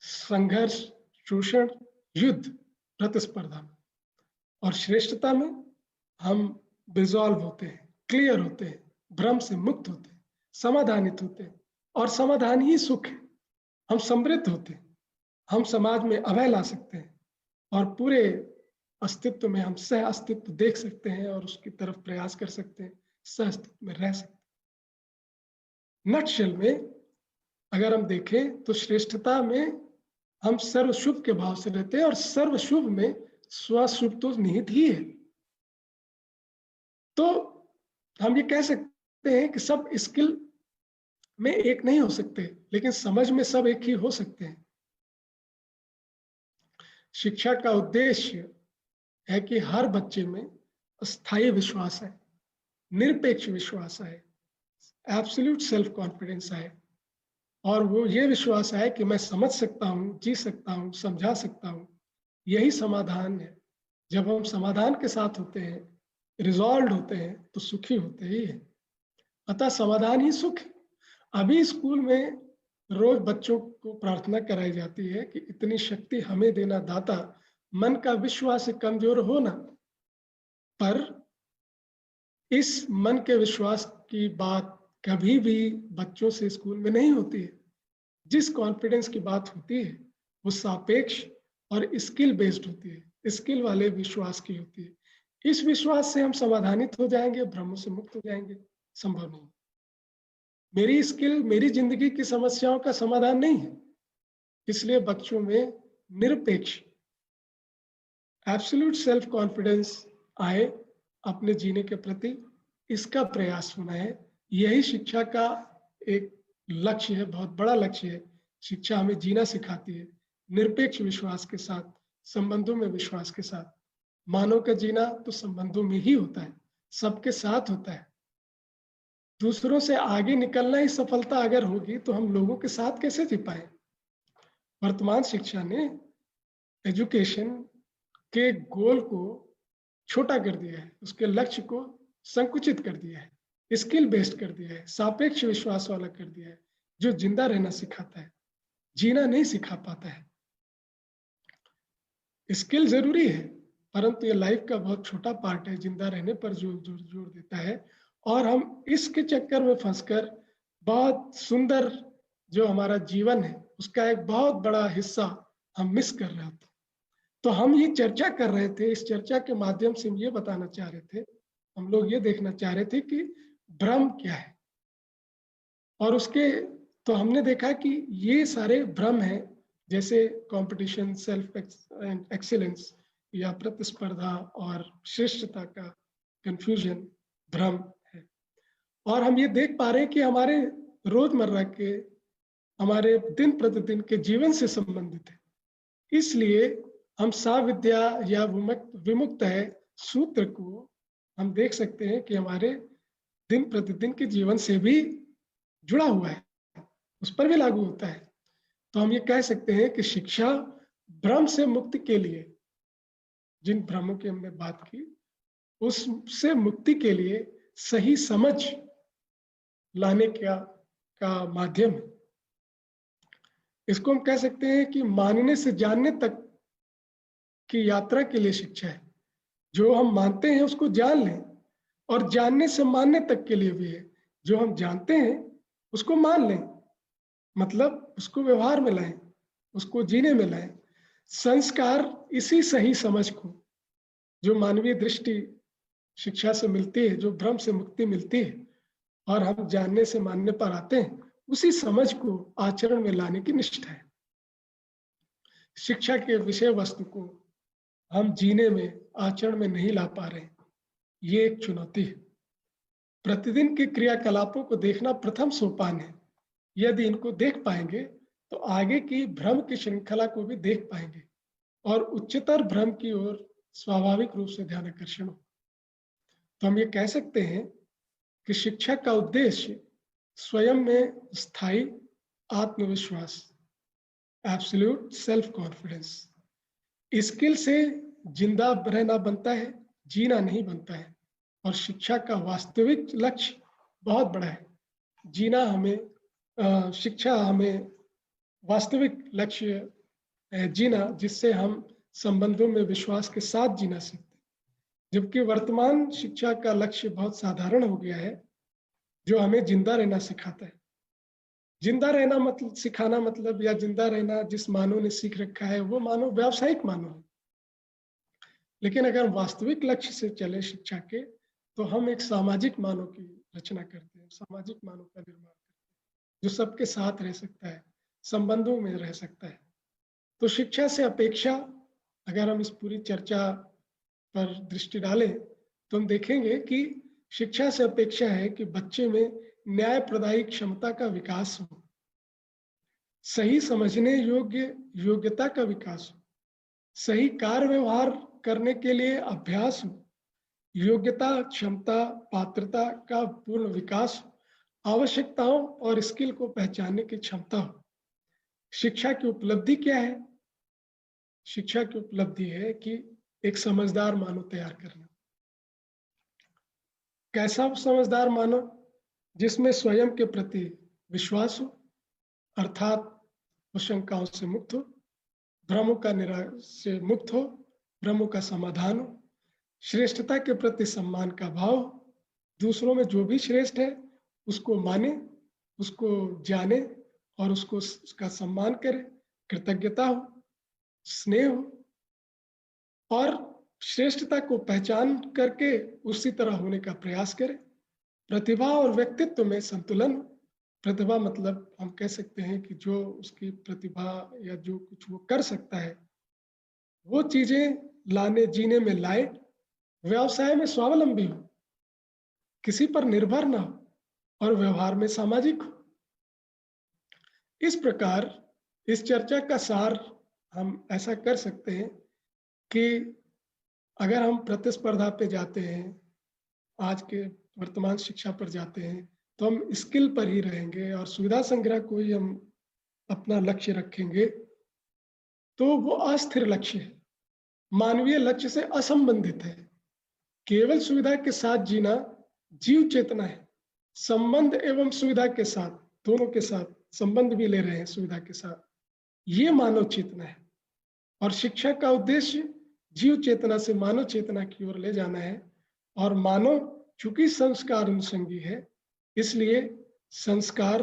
संघर्ष, शोषण, युद्ध प्रतिस्पर्धा में, और श्रेष्ठता में हम डिसॉल्व होते हैं, क्लियर होते हैं, भ्रम से मुक्त होते हैं, समाधानित होते हैं, और समाधान ही सुख है। हम समृद्ध होते हैं, हम समाज में अभय ला सकते हैं, और पूरे अस्तित्व में हम सह अस्तित्व देख सकते हैं और उसकी तरफ प्रयास कर सकते हैं, सह अस्तित्व में रह सकते हैं। नटशेल में अगर हम देखें तो श्रेष्ठता में हम सर्वशुभ के भाव से रहते हैं, और सर्वशुभ में स्वशुभ तो निहित ही है। तो हम ये कह सकते हैं कि सब स्किल में एक नहीं हो सकते, लेकिन समझ में सब एक ही हो सकते हैं। शिक्षा का उद्देश्य है कि हर बच्चे में स्थायी विश्वास है, निरपेक्ष विश्वास है, एब्सोल्यूट सेल्फ कॉन्फिडेंस है, और वो ये विश्वास है कि मैं समझ सकता हूँ, जी सकता हूँ, समझा सकता हूँ। यही समाधान है। जब हम समाधान के साथ होते हैं, रिजॉल्व होते हैं, तो सुखी होते ही हैं। अतः समाधान ही सुख है। अभी स्कूल में रोज बच्चों को प्रार्थना कराई जाती है कि इतनी शक्ति हमें देना दाता, मन का विश्वास कमजोर हो ना। पर इस मन के विश्वास की बात कभी भी बच्चों से स्कूल में नहीं होती है। जिस कॉन्फिडेंस की बात होती है वो सापेक्ष और स्किल बेस्ड होती है, स्किल वाले विश्वास की होती है। इस विश्वास से हम समाधानित हो जाएंगे, भ्रमों से मुक्त हो जाएंगे। संभव नहीं। मेरी स्किल मेरी जिंदगी की समस्याओं का समाधान नहीं है, इसलिए बच्चों में निरपेक्ष एब्सोल्यूट सेल्फ कॉन्फिडेंस आए अपने जीने के प्रति, इसका प्रयास होना है। यही शिक्षा का एक लक्ष्य है, बहुत बड़ा लक्ष्य है। शिक्षा हमें जीना सिखाती है, निरपेक्ष विश्वास के साथ, संबंधों में विश्वास के साथ। मानव का जीना तो संबंधों में ही होता है, सबके साथ होता है। दूसरों से आगे निकलना ही सफलता अगर होगी तो हम लोगों के साथ कैसे जी पाए। वर्तमान शिक्षा ने एजुकेशन के गोल को छोटा कर दिया है, उसके लक्ष्य को संकुचित कर दिया है, स्किल बेस्ड कर दिया है, सापेक्ष विश्वास वाला कर दिया है, जो जिंदा रहना सिखाता है, जीना नहीं सिखा पाता है। स्किल जरूरी है, परंतु ये लाइफ का बहुत छोटा पार्ट है, जिंदा रहने पर जोर देता है। और हम इसके चक्कर में फंसकर बहुत सुंदर जो हमारा जीवन है उसका एक बहुत बड़ा हिस्सा हम मिस कर रहे होते। तो हम ये चर्चा कर रहे थे, इस चर्चा के माध्यम से हम ये बताना चाह रहे थे, हम लोग ये देखना चाह रहे थे कि भ्रम क्या है। और उसके तो हमने देखा कि ये सारे भ्रम हैं, जैसे कंपटीशन, सेल्फ एक्सीलेंस या प्रतिस्पर्धा और श्रेष्ठता का कंफ्यूजन भ्रम है। और हम ये देख पा रहे हैं कि हमारे रोजमर्रा के, हमारे दिन प्रतिदिन के जीवन से संबंधित है। इसलिए हम साविद्या या विमुक्त है सूत्र को हम देख सकते हैं कि हमारे दिन प्रतिदिन के जीवन से भी जुड़ा हुआ है, उस पर भी लागू होता है। तो हम ये कह सकते हैं कि शिक्षा भ्रम से मुक्ति के लिए, जिन भ्रमों की हमने बात की, उससे मुक्ति के लिए सही समझ लाने का माध्यम है। इसको हम कह सकते हैं कि मानने से जानने तक की यात्रा के लिए शिक्षा है। जो हम मानते हैं उसको जान लें, और जानने से मानने तक के लिए भी है। जो हम जानते हैं उसको मान लें, मतलब उसको व्यवहार में लाएं, उसको जीने में लाएं। संस्कार इसी सही समझ को, जो मानवीय दृष्टि शिक्षा से मिलती है, जो भ्रम से मुक्ति मिलती है और हम जानने से मानने पर आते हैं, उसी समझ को आचरण में लाने की निष्ठा है। शिक्षा के विषय वस्तु को हम जीने में, आचरण में नहीं ला पा रहे, ये एक चुनौती है। प्रतिदिन के क्रियाकलापों को देखना प्रथम सोपान है। यदि इनको देख पाएंगे तो आगे की भ्रम की श्रृंखला को भी देख पाएंगे और उच्चतर भ्रम की ओर स्वाभाविक रूप से ध्यान आकर्षण हो। तो हम ये कह सकते हैं कि शिक्षा का उद्देश्य स्वयं में स्थायी आत्मविश्वास, एब्सोल्यूट सेल्फ कॉन्फिडेंस, स्किल से जिंदा रहना बनता है, जीना नहीं बनता है। और शिक्षा का वास्तविक लक्ष्य बहुत बड़ा है। जीना हमें शिक्षा हमें वास्तविक लक्ष्य है जीना, जिससे हम संबंधों में विश्वास के साथ जीना सीखते हैं। जबकि वर्तमान शिक्षा का लक्ष्य बहुत साधारण हो गया है, जो हमें जिंदा रहना सिखाता है। जिंदा रहना मतलब सिखाना मतलब या जिंदा रहना जिस मानव ने सीख रखा है वो मानव व्यावसायिक मानव है। लेकिन अगर वास्तविक लक्ष्य से चले शिक्षा के, तो हम एक सामाजिक मानव की रचना करते हैं, सामाजिक मानव का निर्माण करते हैं जो सबके साथ रह सकता है, संबंधों में रह सकता है। तो शिक्षा से अपेक्षा, अगर हम इस पूरी चर्चा पर दृष्टि डालें तो हम देखेंगे कि शिक्षा से अपेक्षा है कि बच्चे में न्याय प्रदायी क्षमता का विकास हो, सही समझने योग्य योग्यता का विकास हो, सही कार्य व्यवहार करने के लिए अभ्यास हो, योग्यता क्षमता पात्रता का पूर्ण विकास हो, आवश्यकताओं और स्किल को पहचानने की क्षमता हो। शिक्षा की उपलब्धि क्या है? शिक्षा की उपलब्धि है कि एक समझदार मानव तैयार करना। कैसा समझदार मानव? जिसमें स्वयं के प्रति विश्वास हो, अर्थात वो शंकाओं से मुक्त हो, भ्रमों का से मुक्त हो, भ्रमों का समाधान हो, श्रेष्ठता के प्रति सम्मान का भाव, दूसरों में जो भी श्रेष्ठ है उसको माने, उसको जाने और उसका सम्मान करे, कृतज्ञता हो, स्नेह हो और श्रेष्ठता को पहचान करके उसी तरह होने का प्रयास करे। प्रतिभा और व्यक्तित्व में संतुलन। प्रतिभा मतलब हम कह सकते हैं कि जो उसकी प्रतिभा या जो कुछ वो कर सकता है वो चीजें लाने जीने में लाए, व्यवसाय में स्वावलंबी हो, किसी पर निर्भर ना हो और व्यवहार में सामाजिक हो। इस प्रकार इस चर्चा का सार हम ऐसा कर सकते हैं कि अगर हम प्रतिस्पर्धा पे जाते हैं, आज के वर्तमान शिक्षा पर जाते हैं, तो हम स्किल पर ही रहेंगे और सुविधा संग्रह को ही हम अपना लक्ष्य रखेंगे, तो वो अस्थिर लक्ष्य है, मानवीय लक्ष्य से असंबंधित है। केवल सुविधा के साथ जीना जीव चेतना है। संबंध एवं सुविधा के साथ, दोनों के साथ संबंध भी ले रहे हैं सुविधा के साथ, ये मानव चेतना है। और शिक्षा का उद्देश्य जीव चेतना से मानव चेतना की ओर ले जाना है। और मानव चूंकि संस्कार अनुसंगी है, इसलिए संस्कार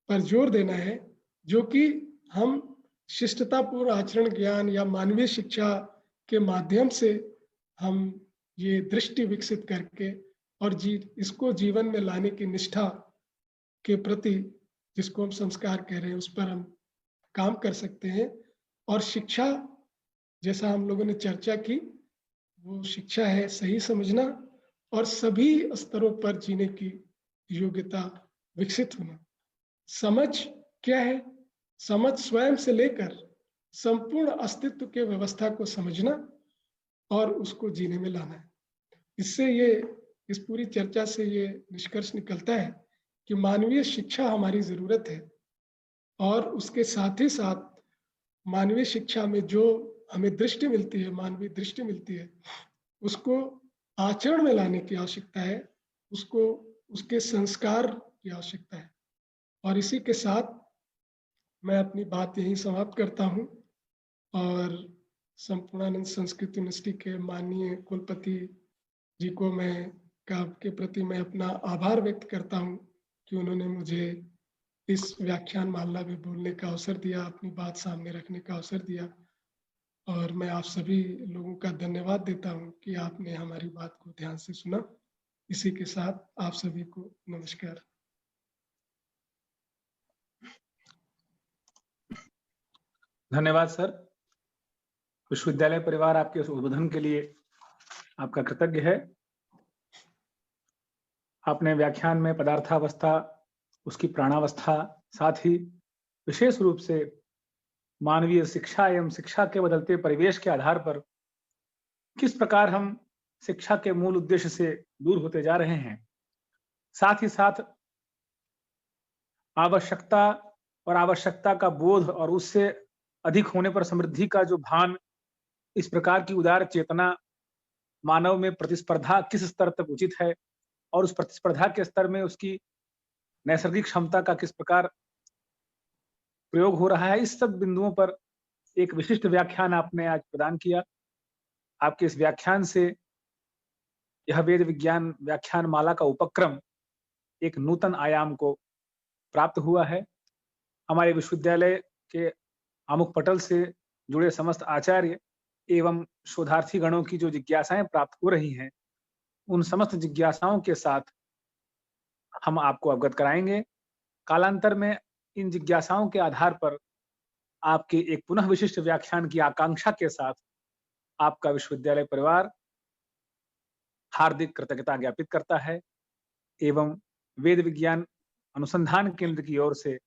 पर जोर देना है, जो कि हम शिष्टतापूर्ण आचरण ज्ञान या मानवीय शिक्षा के माध्यम से हम ये दृष्टि विकसित करके और इसको जीवन में लाने की निष्ठा के प्रति, जिसको हम संस्कार कह रहे हैं, उस पर हम काम कर सकते हैं। और शिक्षा, जैसा हम लोगों ने चर्चा की, वो शिक्षा है सही समझना और सभी स्तरों पर जीने की योग्यता विकसित होना। समझ क्या है? समझ स्वयं से लेकर संपूर्ण अस्तित्व के व्यवस्था को समझना और उसको जीने में लाना है। इससे इस पूरी चर्चा से ये निष्कर्ष निकलता है कि मानवीय शिक्षा हमारी जरूरत है और उसके साथ ही साथ मानवीय शिक्षा में जो हमें दृष्टि मिलती है, मानवीय दृष्टि मिलती है, उसको आचरण में लाने की आवश्यकता है, उसको उसके संस्कार की आवश्यकता है। और इसी के साथ मैं अपनी बात यहीं समाप्त करता हूं और संपूर्णानंद संस्कृत यूनिवर्सिटी के माननीय कुलपति जी को के प्रति मैं अपना आभार व्यक्त करता हूं कि उन्होंने मुझे इस व्याख्यान माला में बोलने का अवसर दिया, अपनी बात सामने रखने का अवसर दिया। और मैं आप सभी लोगों का धन्यवाद देता हूं कि आपने हमारी बात को ध्यान से सुना। इसी के साथ आप सभी को नमस्कार। धन्यवाद सर। विश्वविद्यालय परिवार आपके उस उद्बोधन के लिए आपका कृतज्ञ है। आपने व्याख्यान में पदार्थावस्था, उसकी प्राणावस्था, साथ ही विशेष रूप से मानवीय शिक्षा एवं शिक्षा के बदलते परिवेश के आधार पर किस प्रकार हम शिक्षा के मूल उद्देश्य से दूर होते जा रहे हैं, साथ ही साथ आवश्यकता और आवश्यकता का बोध और उससे अधिक होने पर समृद्धि का जो भान, इस प्रकार की उदार चेतना मानव में प्रतिस्पर्धा किस स्तर तक उचित है और उस प्रतिस्पर्धा के स्तर में उसकी नैसर्गिक क्षमता का किस प्रकार प्रयोग हो रहा है, इस सब बिंदुओं पर एक विशिष्ट व्याख्यान आपने आज प्रदान किया। आपके इस व्याख्यान से यह वेद विज्ञान व्याख्यान माला का उपक्रम एक नूतन आयाम को प्राप्त हुआ है। हमारे विश्वविद्यालय के आमुख पटल से जुड़े समस्त आचार्य एवं शोधार्थी गणों की जो जिज्ञासाएं प्राप्त हो रही हैं, उन समस्त जिज्ञासाओं के साथ हम आपको अवगत कराएंगे। कालांतर में इन जिज्ञासाओं के आधार पर आपके एक पुनः विशिष्ट व्याख्यान की आकांक्षा के साथ आपका विश्वविद्यालय परिवार हार्दिक कृतज्ञता ज्ञापित करता है एवं वेद विज्ञान अनुसंधान केंद्र की ओर से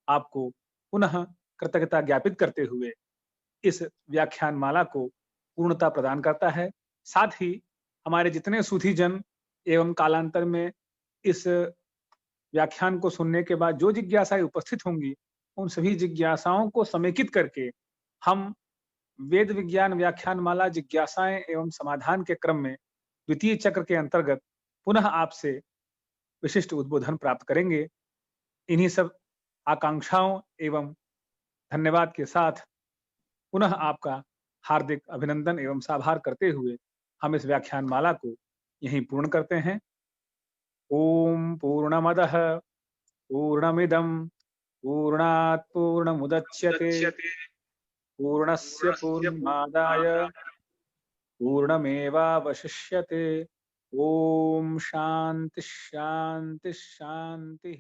आपको पुनः कृतज्ञता ज्ञापित करते हुए इस व्याख्यान माला को पूर्णता प्रदान करता है। साथ ही हमारे जितने सुधी जन एवं कालांतर में इस व्याख्यान को सुनने के बाद जो जिज्ञासाएं उपस्थित होंगी, उन सभी जिज्ञासाओं को समेकित करके हम वेद विज्ञान व्याख्यान माला जिज्ञासाएं एवं समाधान के क्रम में द्वितीय चक्र के अंतर्गत पुनः आपसे विशिष्ट उद्बोधन प्राप्त करेंगे। इन्हीं सब आकांक्षाओं एवं धन्यवाद के साथ पुनः आपका हार्दिक अभिनंदन एवं साभार करते हुए हम इस व्याख्यान माला को यहीं पूर्ण करते हैं। ओम पूर्णमदः पूर्णमिदं पूर्णात् पूर्णमुदच्यते पूर्णस्य पूर्णमादाय पूर्णमेवावशिष्यते। ओम शांति शांति शांति।